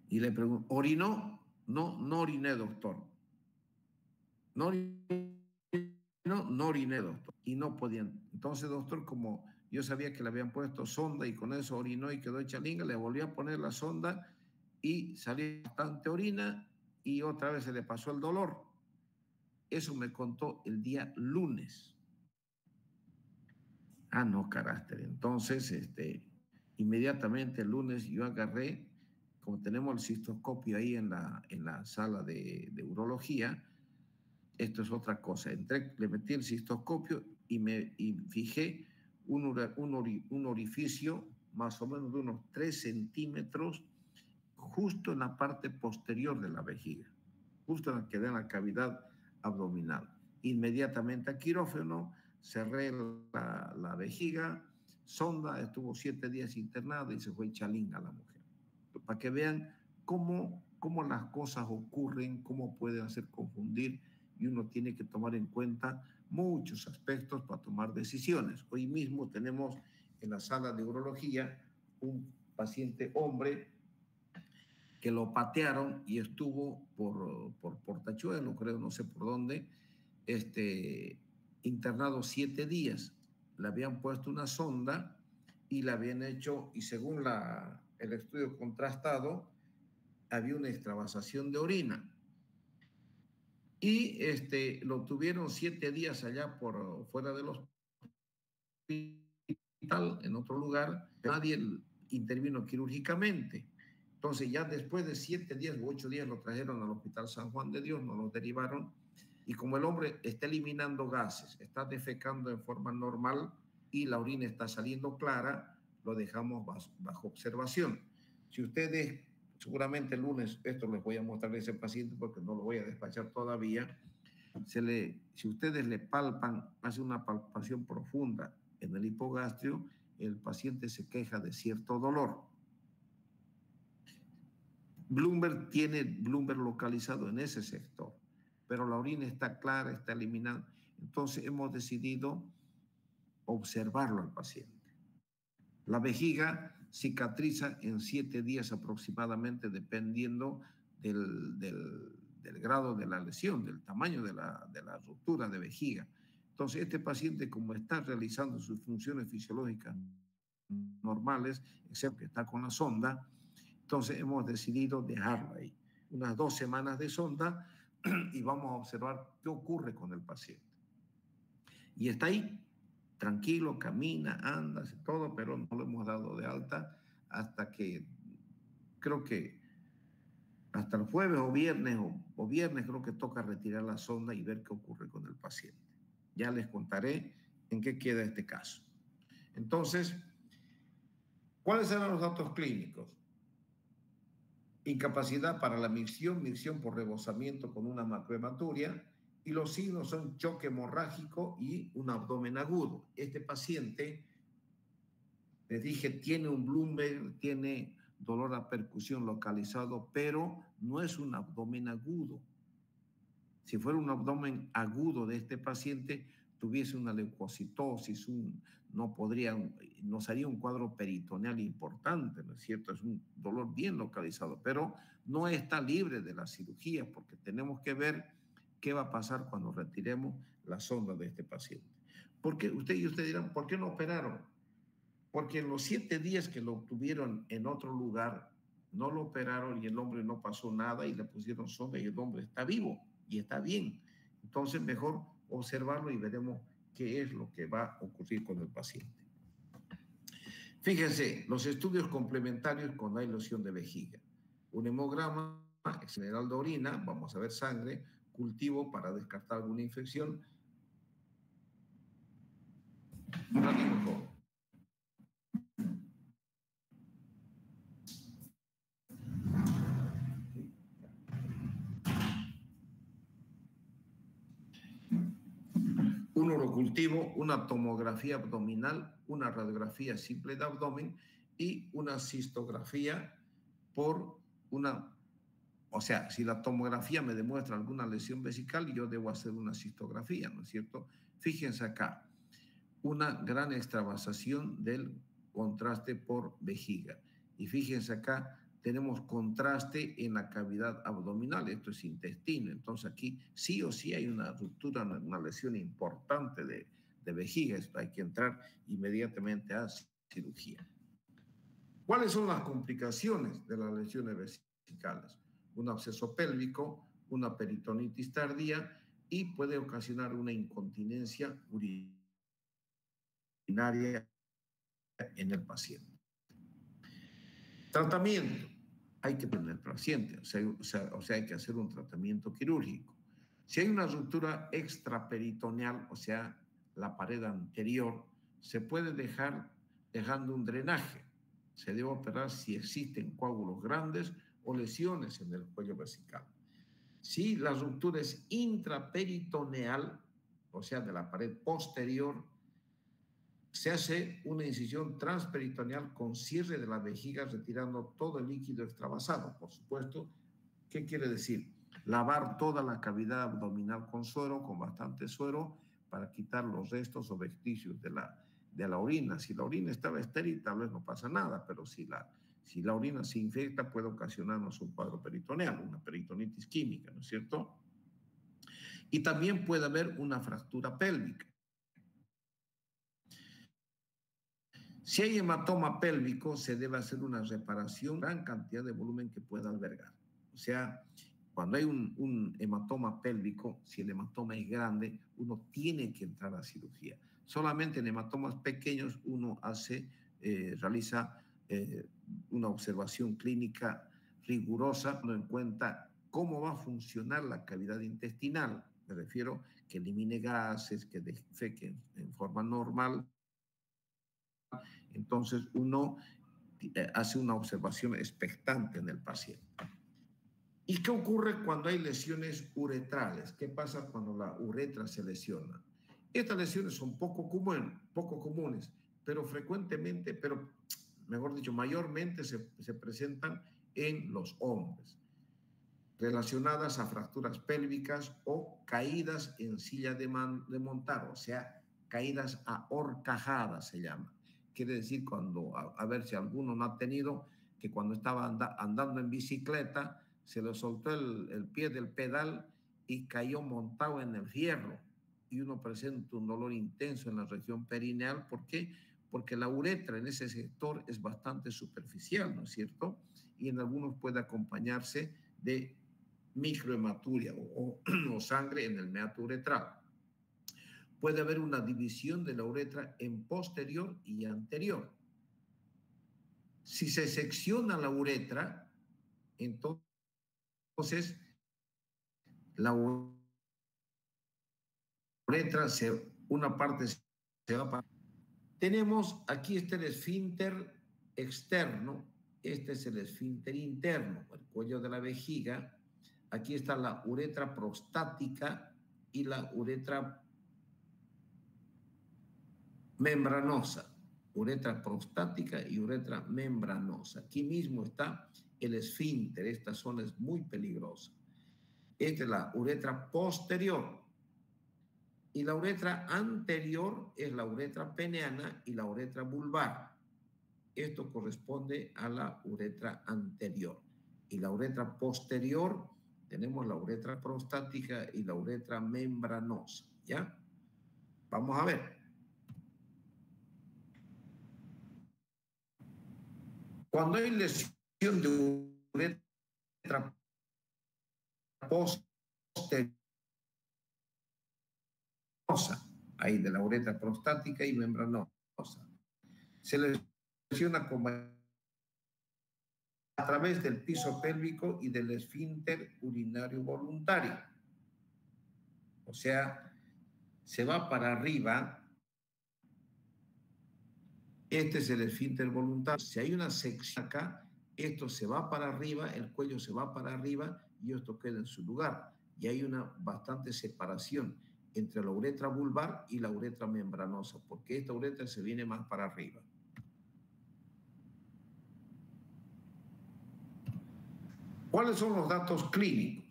Y le preguntó, ¿orinó? No, no oriné, doctor. No oriné, doctor. Y no podían. Entonces, doctor, como yo sabía que le habían puesto sonda y con eso orinó y quedó hecha linga, le volví a poner la sonda y salió bastante orina y otra vez se le pasó el dolor. Eso me contó el día lunes. Ah, no, carácter. Entonces, inmediatamente el lunes yo agarré, como tenemos el cistoscopio ahí en la sala de urología, esto es otra cosa. Le metí el cistoscopio y fijé un orificio más o menos de unos 3 centímetros justo en la parte posterior de la vejiga, justo en la que da la cavidad abdominal. Inmediatamente a quirófano, cerré la vejiga, sonda, estuvo 7 días internada y se fue chalinga la mujer. Para que vean cómo las cosas ocurren, cómo pueden hacer confundir y uno tiene que tomar en cuenta muchos aspectos para tomar decisiones. Hoy mismo tenemos en la sala de urología un paciente hombre que lo patearon y estuvo por Portachuelo, creo, no sé por dónde, internado 7 días. Le habían puesto una sonda y le habían hecho, y según el estudio contrastado, había una extravasación de orina. Y lo tuvieron 7 días allá por fuera del hospital, en otro lugar. Nadie intervino quirúrgicamente. Entonces ya después de 7 días u 8 días lo trajeron al Hospital San Juan de Dios, nos lo derivaron. Y como el hombre está eliminando gases, está defecando en forma normal y la orina está saliendo clara, lo dejamos bajo observación. Si ustedes, seguramente el lunes, esto les voy a mostrar a ese paciente porque no lo voy a despachar todavía, si ustedes le palpan, hace una palpación profunda en el hipogastrio, el paciente se queja de cierto dolor. Bloomberg tiene Bloomberg localizado en ese sector, pero la orina está clara, está eliminada. Entonces hemos decidido observarlo al paciente. La vejiga cicatriza en 7 días aproximadamente, dependiendo del grado de la lesión, del tamaño de la ruptura de vejiga. Entonces, este paciente, como está realizando sus funciones fisiológicas normales, excepto que está con la sonda, entonces hemos decidido dejarlo ahí. Unas 2 semanas de sonda y vamos a observar qué ocurre con el paciente. Y está ahí, tranquilo, camina, anda, hace todo, pero no lo hemos dado de alta hasta que, creo que hasta el jueves o viernes creo que toca retirar la sonda y ver qué ocurre con el paciente. Ya les contaré en qué queda este caso. Entonces, ¿cuáles eran los datos clínicos? Incapacidad para la micción por rebosamiento con una macrohematuria, y los signos son choque hemorrágico y un abdomen agudo. Este paciente, les dije, tiene un Bloomberg, tiene dolor a percusión localizado, pero no es un abdomen agudo. Si fuera un abdomen agudo de este paciente, tuviese una leucocitosis, nos haría un cuadro peritoneal importante, ¿no es cierto? Es un dolor bien localizado, pero no está libre de la cirugía porque tenemos que ver qué va a pasar cuando retiremos la sonda de este paciente. Porque ustedes dirán, ¿por qué no operaron? Porque en los 7 días que lo tuvieron en otro lugar, no lo operaron y el hombre no pasó nada y le pusieron sonda y el hombre está vivo y está bien. Entonces, mejor observarlo y veremos qué es lo que va a ocurrir con el paciente. Fíjense, los estudios complementarios cuando hay lesión de vejiga. Un hemograma, general de orina, vamos a ver sangre, cultivo para descartar alguna infección. Un ratito, por favor. Un urocultivo, una tomografía abdominal, una radiografía simple de abdomen y una cistografía por una... O sea, si la tomografía me demuestra alguna lesión vesical, yo debo hacer una cistografía, ¿no es cierto? Fíjense acá, una gran extravasación del contraste por vejiga. Y fíjense acá, tenemos contraste en la cavidad abdominal, esto es intestino. Entonces aquí sí o sí hay una ruptura, una lesión importante de vejiga. Esto hay que entrar inmediatamente a cirugía. ¿Cuáles son las complicaciones de las lesiones vesicales? Un absceso pélvico, una peritonitis tardía y puede ocasionar una incontinencia urinaria en el paciente. Tratamiento. Hay que tener el paciente, o sea, hay que hacer un tratamiento quirúrgico. Si hay una ruptura extraperitoneal, o sea, la pared anterior, se puede dejar dejando un drenaje. Se debe operar si existen coágulos grandes o lesiones en el cuello vesical. Si la ruptura es intraperitoneal, o sea, de la pared posterior, se hace una incisión transperitoneal con cierre de la vejiga, retirando todo el líquido extravasado. Por supuesto, ¿qué quiere decir? Lavar toda la cavidad abdominal con suero, con bastante suero, para quitar los restos o vestigios de la orina. Si la orina estaba estéril, tal vez no pasa nada, pero si la orina se infecta, puede ocasionarnos un cuadro peritoneal, una peritonitis química, ¿no es cierto? Y también puede haber una fractura pélvica. Si hay hematoma pélvico, se debe hacer una reparación, gran cantidad de volumen que pueda albergar. O sea, cuando hay un hematoma pélvico, si el hematoma es grande, uno tiene que entrar a cirugía. Solamente en hematomas pequeños uno realiza una observación clínica rigurosa, teniendo en cuenta cómo va a funcionar la cavidad intestinal. Me refiero que elimine gases, que defeque en forma normal. Entonces uno hace una observación expectante en el paciente. ¿Y qué ocurre cuando hay lesiones uretrales? ¿Qué pasa cuando la uretra se lesiona? Estas lesiones son poco comunes, pero frecuentemente, mejor dicho, mayormente se presentan en los hombres, relacionadas a fracturas pélvicas o caídas en silla de montar, o sea, caídas ahorcajadas se llama. Quiere decir a ver si alguno no ha tenido, que cuando estaba andando en bicicleta, se le soltó el pie del pedal y cayó montado en el fierro. Y uno presenta un dolor intenso en la región perineal. ¿Por qué? Porque la uretra en ese sector es bastante superficial, ¿no es cierto? Y en algunos puede acompañarse de microhematuria o sangre en el meato uretral. Puede haber una división de la uretra en posterior y anterior. Si se secciona la uretra, entonces la uretra, una parte se va para... Tenemos aquí el esfínter externo, este es el esfínter interno, el cuello de la vejiga. Aquí está la uretra prostática y la uretra membranosa, uretra prostática y uretra membranosa. Aquí mismo está el esfínter, esta zona es muy peligrosa. Esta es la uretra posterior. Y la uretra anterior es la uretra peneana y la uretra vulvar. Esto corresponde a la uretra anterior. Y la uretra posterior, tenemos la uretra prostática y la uretra membranosa, ¿ya? Vamos a ver. Cuando hay lesión de uretra posterior, ahí de la uretra prostática y membranosa, se lesiona a través del piso pélvico y del esfínter urinario voluntario. O sea, se va para arriba. Este es el esfínter voluntario. Si hay una sección acá, esto se va para arriba, el cuello se va para arriba y esto queda en su lugar. Y hay una bastante separación entre la uretra vulvar y la uretra membranosa, porque esta uretra se viene más para arriba. ¿Cuáles son los datos clínicos?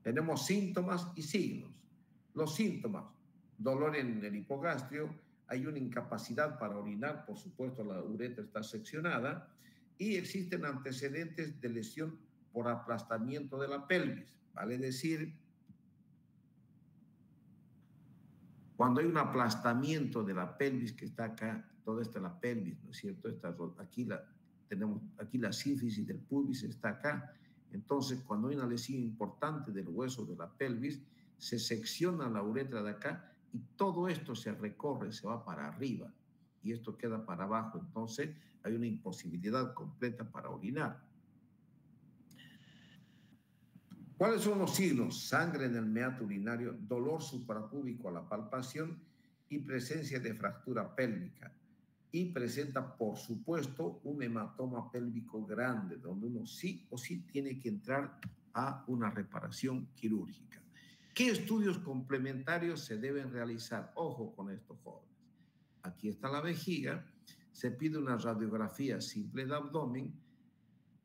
Tenemos síntomas y signos. Los síntomas: dolor en el hipogastrio, hay una incapacidad para orinar, por supuesto la uretra está seccionada, y existen antecedentes de lesión por aplastamiento de la pelvis. Vale decir, cuando hay un aplastamiento de la pelvis que está acá, toda esta es la pelvis, ¿no es cierto? Tenemos aquí la sínfisis del pubis, está acá. Entonces, cuando hay una lesión importante del hueso de la pelvis, se secciona la uretra de acá y todo esto se recorre, se va para arriba y esto queda para abajo. Entonces, hay una imposibilidad completa para orinar. ¿Cuáles son los signos? Sangre en el meato urinario, dolor suprapúbico a la palpación y presencia de fractura pélvica. Y presenta, por supuesto, un hematoma pélvico grande, donde uno sí o sí tiene que entrar a una reparación quirúrgica. ¿Qué estudios complementarios se deben realizar? Ojo con estos jóvenes. Aquí está la vejiga, se pide una radiografía simple de abdomen,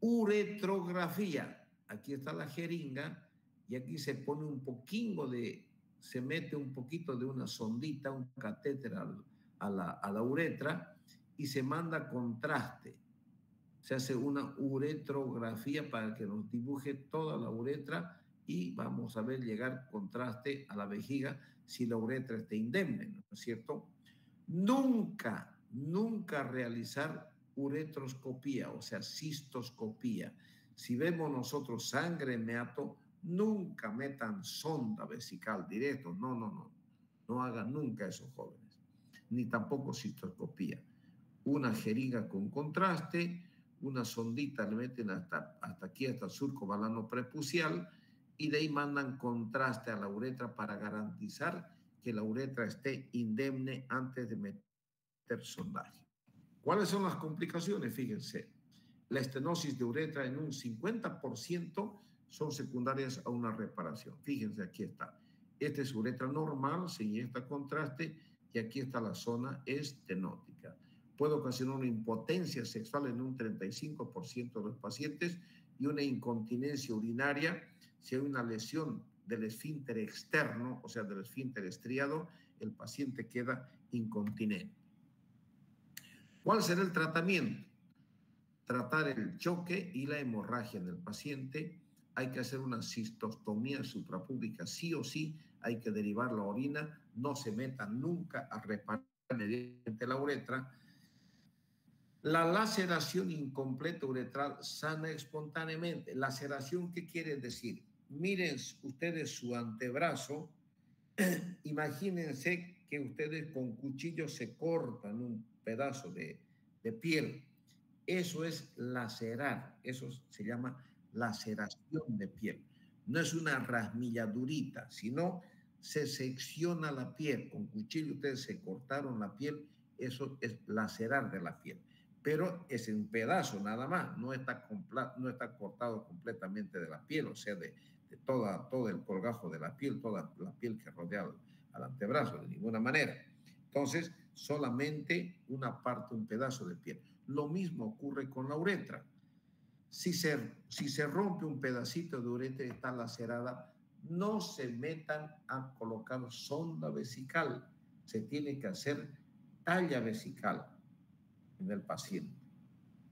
uretrografía. Aquí está la jeringa y aquí se pone se mete un poquito de una sondita, un catéter a la uretra y se manda contraste. Se hace una uretrografía para que nos dibuje toda la uretra y vamos a ver llegar contraste a la vejiga si la uretra está indemne, ¿no es cierto? Nunca realizar uretroscopía, o sea, cistoscopía. Si vemos nosotros sangre en meato, nunca metan sonda vesical directo. No hagan nunca eso, jóvenes. Ni tampoco cistoscopía. Una jeringa con contraste, una sondita le meten hasta aquí, hasta el surco balano prepucial, y de ahí mandan contraste a la uretra para garantizar que la uretra esté indemne antes de meter sondaje. ¿Cuáles son las complicaciones? Fíjense, la estenosis de uretra en un 50% son secundarias a una reparación. Fíjense, aquí está. Esta es uretra normal, se inyecta contraste y aquí está la zona estenótica. Puede ocasionar una impotencia sexual en un 35% de los pacientes y una incontinencia urinaria si hay una lesión del esfínter externo, o sea, del esfínter estriado, el paciente queda incontinente. ¿Cuál será el tratamiento? Tratar el choque y la hemorragia en el paciente. Hay que hacer una cistostomía suprapúbica, sí o sí, hay que derivar la orina, no se meta nunca a reparar mediante la uretra. La laceración incompleta uretral sana espontáneamente. ¿Laceración qué quiere decir? Miren ustedes su antebrazo, imagínense que ustedes con cuchillo se cortan un pedazo de piel. Eso es lacerar, eso se llama laceración de piel. No es una rasmilladurita, sino se secciona la piel. Con cuchillo ustedes se cortaron la piel, eso es lacerar de la piel. Pero es un pedazo nada más, no está cortado completamente de la piel, o sea, de todo el colgajo de la piel, toda la piel que rodea al antebrazo, de ninguna manera. Entonces, solamente una parte, un pedazo de piel. Lo mismo ocurre con la uretra. Si se rompe un pedacito de uretra y está lacerada, no se metan a colocar sonda vesical. Se tiene que hacer talla vesical en el paciente.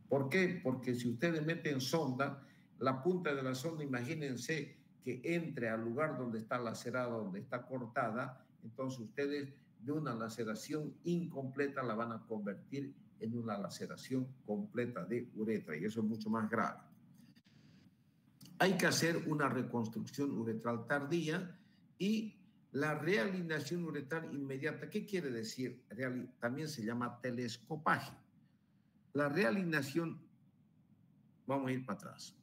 ¿Por qué? Porque si ustedes meten sonda, la punta de la sonda, imagínense que entre al lugar donde está lacerada, donde está cortada, entonces ustedes de una laceración incompleta la van a convertir en una laceración completa de uretra, y eso es mucho más grave. Hay que hacer una reconstrucción uretral tardía y la realineación uretral inmediata. ¿Qué quiere decir? También se llama telescopaje. La realineación, vamos a ir para atrás.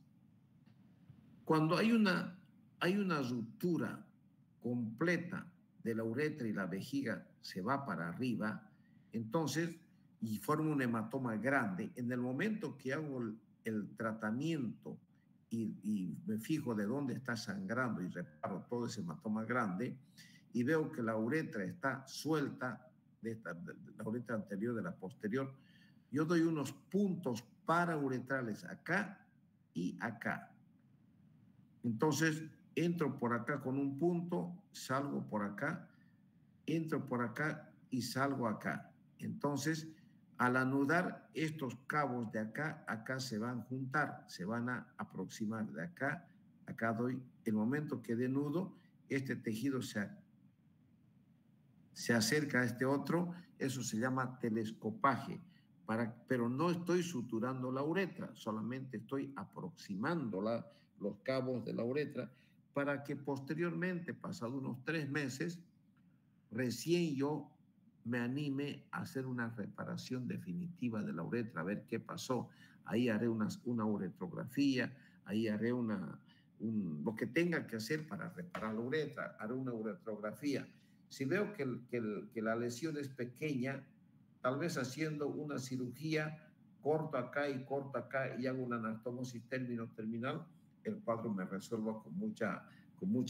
Cuando hay una ruptura completa de la uretra y la vejiga se va para arriba, entonces, y forma un hematoma grande, en el momento que hago el tratamiento y me fijo de dónde está sangrando y reparo todo ese hematoma grande y veo que la uretra está suelta, de la uretra anterior de la posterior, yo doy unos puntos parauretrales acá y acá. Entonces, entro por acá con un punto, salgo por acá, entro por acá y salgo acá. Entonces, al anudar estos cabos de acá, acá se van a juntar, se van a aproximar de acá, acá doy, el momento que denudo, este tejido se acerca a este otro, eso se llama telescopaje, pero no estoy suturando la uretra, solamente estoy aproximando los cabos de la uretra para que posteriormente, pasado unos 3 meses, recién yo me anime a hacer una reparación definitiva de la uretra, a ver qué pasó. Ahí haré una uretrografía, ahí haré lo que tenga que hacer para reparar la uretra, haré una uretrografía. Si veo que la lesión es pequeña, tal vez haciendo una cirugía, corto acá y hago una anastomosis terminal, el cuadro me resuelva con mucha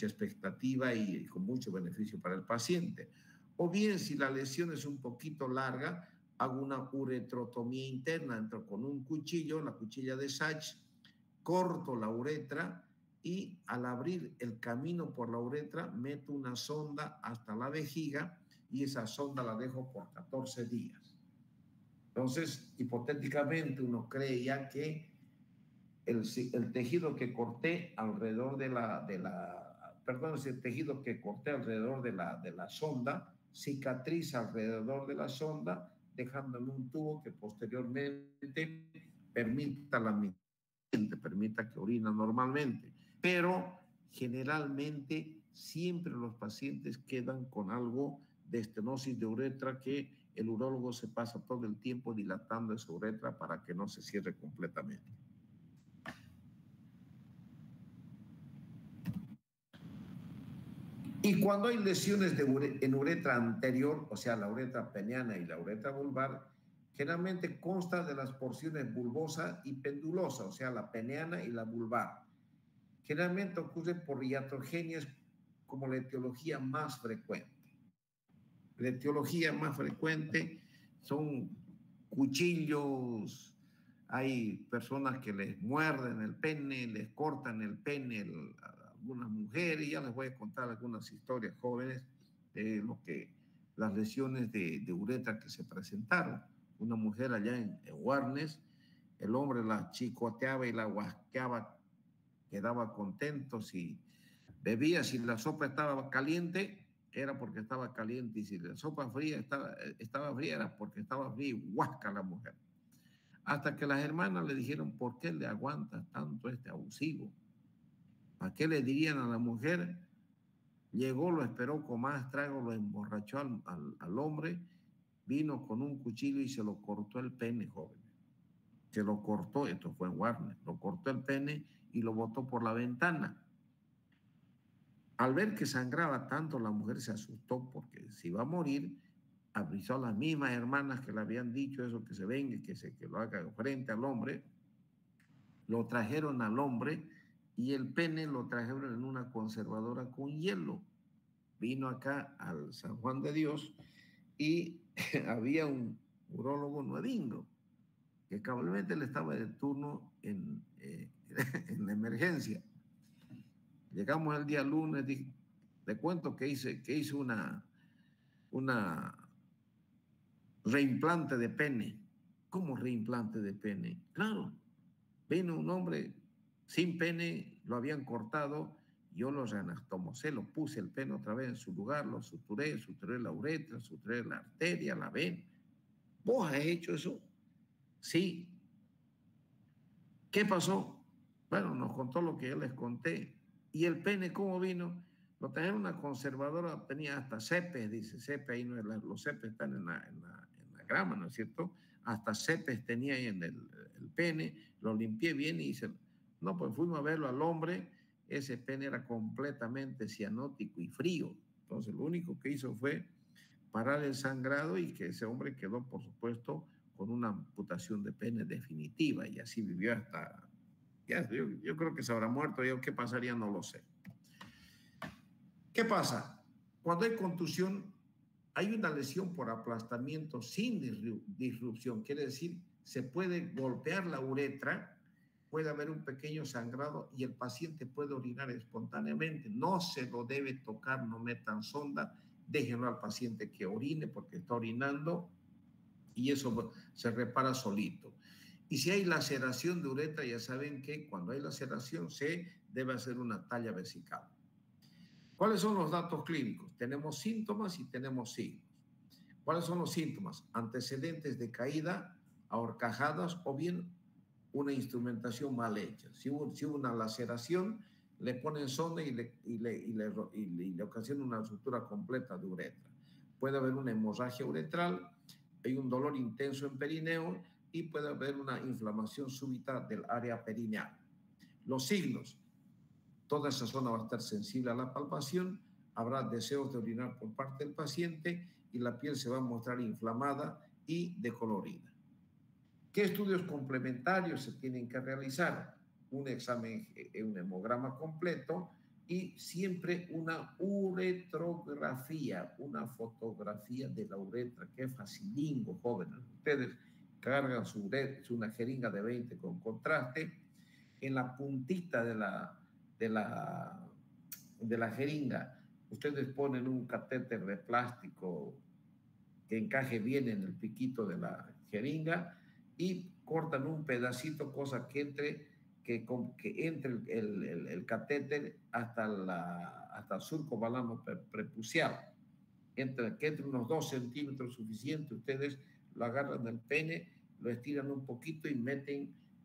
expectativa y con mucho beneficio para el paciente. O bien, si la lesión es un poquito larga, hago una uretrotomía interna, entro con un cuchillo, la cuchilla de Sachs, corto la uretra y al abrir el camino por la uretra meto una sonda hasta la vejiga y esa sonda la dejo por 14 días. Entonces, hipotéticamente uno cree ya que el tejido que corté alrededor el tejido que corté alrededor de la sonda cicatriza alrededor de la sonda, dejándome un tubo que posteriormente permita que orina normalmente. Pero generalmente siempre los pacientes quedan con algo de estenosis de uretra que el urólogo se pasa todo el tiempo dilatando esa uretra para que no se cierre completamente. Y cuando hay lesiones en uretra anterior, o sea, la uretra peniana y la uretra vulvar, generalmente consta de las porciones bulbosa y pendulosa, o sea, la peniana y la vulvar. Generalmente ocurre por iatrogenias como la etiología más frecuente. La etiología más frecuente son cuchillos, hay personas que les muerden el pene, les cortan el pene a algunas mujeres, ya les voy a contar algunas historias jóvenes de las lesiones de uretra que se presentaron. Una mujer allá en Warnes, el hombre la chicoteaba y la guasqueaba, quedaba contento si bebía, si la sopa estaba caliente, era porque estaba caliente, y si la sopa fría estaba fría, era porque estaba fría, y huasca la mujer. Hasta que las hermanas le dijeron, ¿por qué le aguantas tanto este abusivo? ¿A qué le dirían a la mujer? Llegó, lo esperó con más trago, lo emborrachó al hombre, vino con un cuchillo y se lo cortó el pene, joven. Se lo cortó, esto fue en Warner, lo cortó el pene y lo botó por la ventana. Al ver que sangraba tanto, la mujer se asustó porque si iba a morir, avisó a las mismas hermanas que le habían dicho eso, que se venga y que lo haga frente al hombre. Lo trajeron al hombre y el pene lo trajeron en una conservadora con hielo. Vino acá al San Juan de Dios y había un urólogo nuevingo que cabalmente le estaba de turno en la emergencia. Llegamos el día lunes, le cuento que hice una reimplante de pene. ¿Cómo reimplante de pene? Claro, vino un hombre sin pene, lo habían cortado, yo lo reanastomosé, lo puse el pene otra vez en su lugar, lo suturé la uretra, suturé la arteria, la vena. ¿Vos has hecho eso? Sí. ¿Qué pasó? Bueno, nos contó lo que yo les conté. ¿Y el pene cómo vino? Lo trajeron una conservadora, tenía hasta cepes, dice, cepes, ahí no es los cepes están en la grama, ¿no es cierto? Hasta cepes tenía ahí en el pene, lo limpié bien y dice, no, pues fuimos a verlo al hombre, ese pene era completamente cianótico y frío. Entonces lo único que hizo fue parar el sangrado y que ese hombre quedó, por supuesto, con una amputación de pene definitiva y así vivió hasta, yo creo que se habrá muerto, yo qué pasaría no lo sé. ¿Qué pasa? Cuando hay contusión, hay una lesión por aplastamiento sin disrupción, quiere decir, se puede golpear la uretra, puede haber un pequeño sangrado y el paciente puede orinar espontáneamente. No se lo debe tocar, no metan sonda, déjenlo al paciente que orine porque está orinando y eso se repara solito. Y si hay laceración de uretra, ya saben que cuando hay laceración se debe hacer una talla vesical. ¿Cuáles son los datos clínicos? Tenemos síntomas y tenemos signos. ¿Cuáles son los síntomas? Antecedentes de caída, ahorcajadas o bien una instrumentación mal hecha. Si hubo una laceración, le ponen sonda y le ocasiona una ruptura completa de uretra. Puede haber una hemorragia uretral, hay un dolor intenso en perineo y puede haber una inflamación súbita del área perineal. Los signos: toda esa zona va a estar sensible a la palpación, habrá deseos de orinar por parte del paciente y la piel se va a mostrar inflamada y decolorida. ¿Qué estudios complementarios se tienen que realizar? Un examen, un hemograma completo y siempre una uretrografía, una fotografía de la uretra, que es facilingo, jóvenes. Ustedes cargan una jeringa de 20 con contraste, en la puntita de la jeringa, ustedes ponen un catéter de plástico que encaje bien en el piquito de la jeringa y cortan un pedacito, cosa que entre el catéter hasta el surco balano prepucial, que entre unos 2 centímetros suficiente. Ustedes lo agarran del pene, lo estiran un poquito y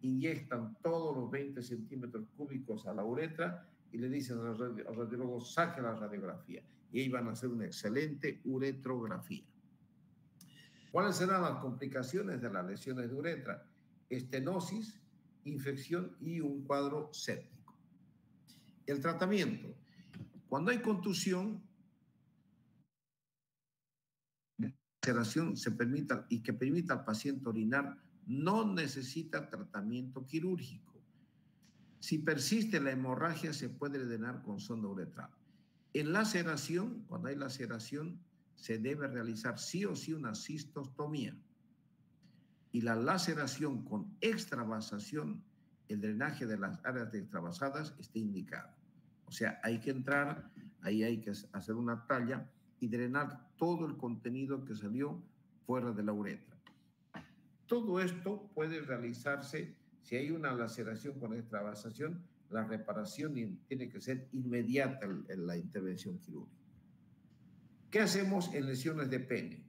inyectan todos los 20 centímetros cúbicos a la uretra y le dicen al radiólogo, saque la radiografía. Y ahí van a hacer una excelente uretrografía. ¿Cuáles serán las complicaciones de las lesiones de uretra? Estenosis, infección y un cuadro séptico. El tratamiento: cuando hay contusión, laceración y que permita al paciente orinar, no necesita tratamiento quirúrgico. Si persiste la hemorragia, se puede drenar con sonda uretral. En laceración, cuando hay laceración, se debe realizar sí o sí una cistostomía. Y la laceración con extravasación, el drenaje de las áreas extravasadas está indicado. O sea, hay que entrar, ahí hay que hacer una talla y drenar todo el contenido que salió fuera de la uretra. Todo esto puede realizarse si hay una laceración con extravasación. La reparación tiene que ser inmediata en la intervención quirúrgica. ¿Qué hacemos en lesiones de pene?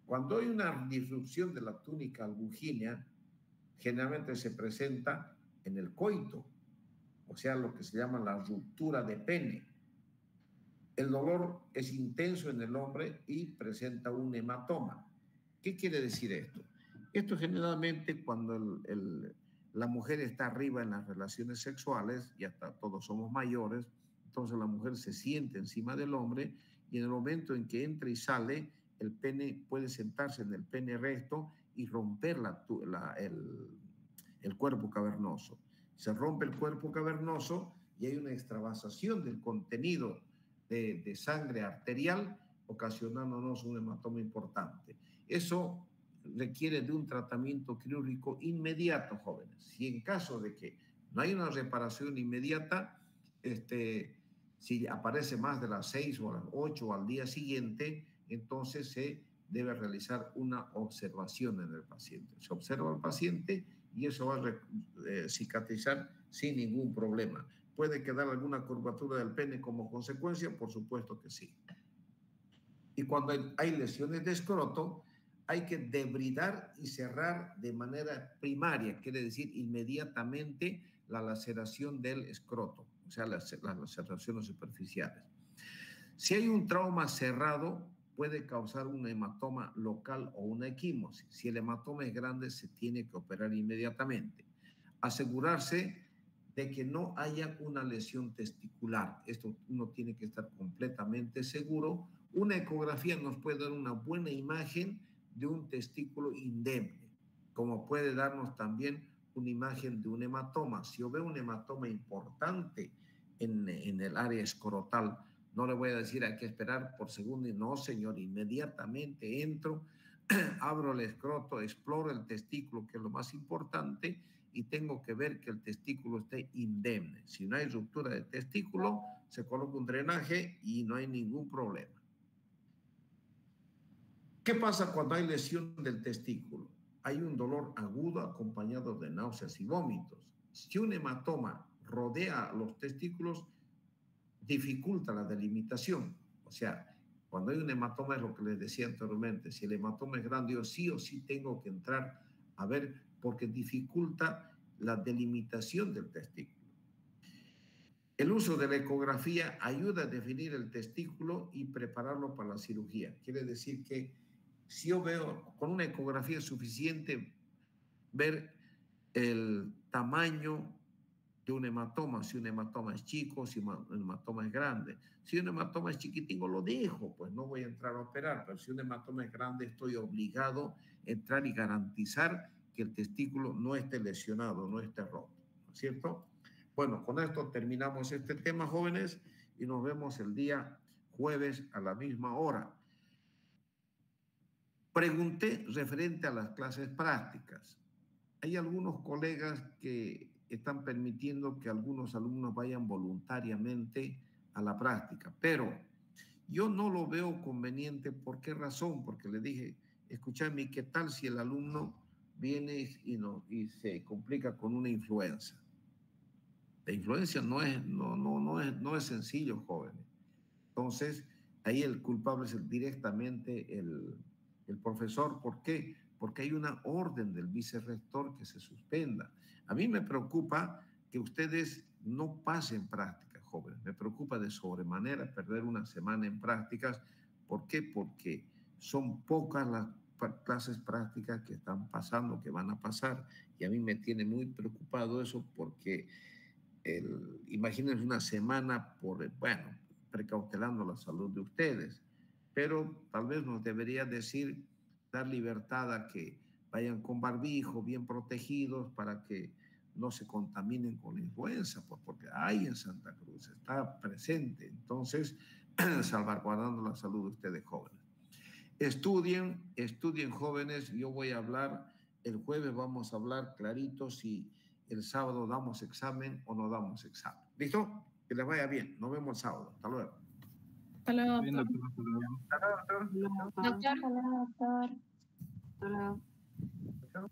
Cuando hay una disrupción de la túnica albugínea, generalmente se presenta en el coito, o sea, lo que se llama la ruptura de pene. El dolor es intenso en el hombre y presenta un hematoma. ¿Qué quiere decir esto? Esto generalmente cuando la mujer está arriba en las relaciones sexuales, y hasta todos somos mayores, entonces la mujer se siente encima del hombre y en el momento en que entra y sale, el pene puede sentarse en el pene recto y romper el cuerpo cavernoso. Se rompe el cuerpo cavernoso y hay una extravasación del contenido de sangre arterial, ocasionándonos un hematoma importante. Eso requiere de un tratamiento quirúrgico inmediato, jóvenes. Si en caso de que no hay una reparación inmediata, si aparece más de las 6 o a las 8 al día siguiente, entonces se debe realizar una observación en el paciente. Se observa al paciente y eso va a cicatrizar sin ningún problema. ¿Puede quedar alguna curvatura del pene como consecuencia? Por supuesto que sí. Y cuando hay lesiones de escroto, hay que debridar y cerrar de manera primaria, quiere decir inmediatamente la laceración del escroto, o sea, las laceraciones superficiales. Si hay un trauma cerrado, puede causar un hematoma local o una equimosis. Si el hematoma es grande, se tiene que operar inmediatamente. Asegurarse de que no haya una lesión testicular. Esto uno tiene que estar completamente seguro. Una ecografía nos puede dar una buena imagen de un testículo indemne, como puede darnos también una imagen de un hematoma. Si yo veo un hematoma importante en el área escrotal, no le voy a decir hay que esperar por segundo, y no, señor, inmediatamente entro, abro el escroto, exploro el testículo, que es lo más importante, y tengo que ver que el testículo esté indemne. Si no hay ruptura de testículo, se coloca un drenaje y no hay ningún problema. ¿Qué pasa cuando hay lesión del testículo? Hay un dolor agudo acompañado de náuseas y vómitos. Si un hematoma rodea los testículos, dificulta la delimitación. O sea, cuando hay un hematoma, es lo que les decía anteriormente, si el hematoma es grande, yo sí o sí tengo que entrar a ver, porque dificulta la delimitación del testículo. El uso de la ecografía ayuda a definir el testículo y prepararlo para la cirugía. Quiere decir que si yo veo con una ecografía suficiente ver el tamaño de un hematoma, si un hematoma es chico, si un hematoma es grande. Si un hematoma es chiquitico, lo dejo, pues no voy a entrar a operar, pero si un hematoma es grande, estoy obligado a entrar y garantizar que el testículo no esté lesionado, no esté roto, ¿no es cierto? Bueno, con esto terminamos este tema, jóvenes, y nos vemos el día jueves a la misma hora. Pregunté referente a las clases prácticas. Hay algunos colegas que están permitiendo que algunos alumnos vayan voluntariamente a la práctica, pero yo no lo veo conveniente. ¿Por qué razón? Porque le dije, escúchame, ¿qué tal si el alumno viene y se complica con una influenza? La influencia no es sencillo, jóvenes. Entonces, ahí el culpable es directamente el profesor. ¿Por qué? Porque hay una orden del vicerrector que se suspenda. A mí me preocupa que ustedes no pasen prácticas, jóvenes. Me preocupa de sobremanera perder una semana en prácticas. ¿Por qué? Porque son pocas las clases prácticas que están pasando, que van a pasar. Y a mí me tiene muy preocupado eso porque imagínense una semana precautelando la salud de ustedes, pero tal vez nos debería decir, dar libertad a que vayan con barbijo, bien protegidos, para que no se contaminen con la influenza, porque hay en Santa Cruz, está presente. Entonces, salvaguardando la salud de ustedes jóvenes. Estudien jóvenes. Yo voy a hablar, el jueves vamos a hablar clarito si el sábado damos examen o no damos examen. ¿Listo? Que les vaya bien. Nos vemos el sábado. Hasta luego. Hasta luego, Bien, doctor. doctor. Doctor. Hola, doctor. Doctor.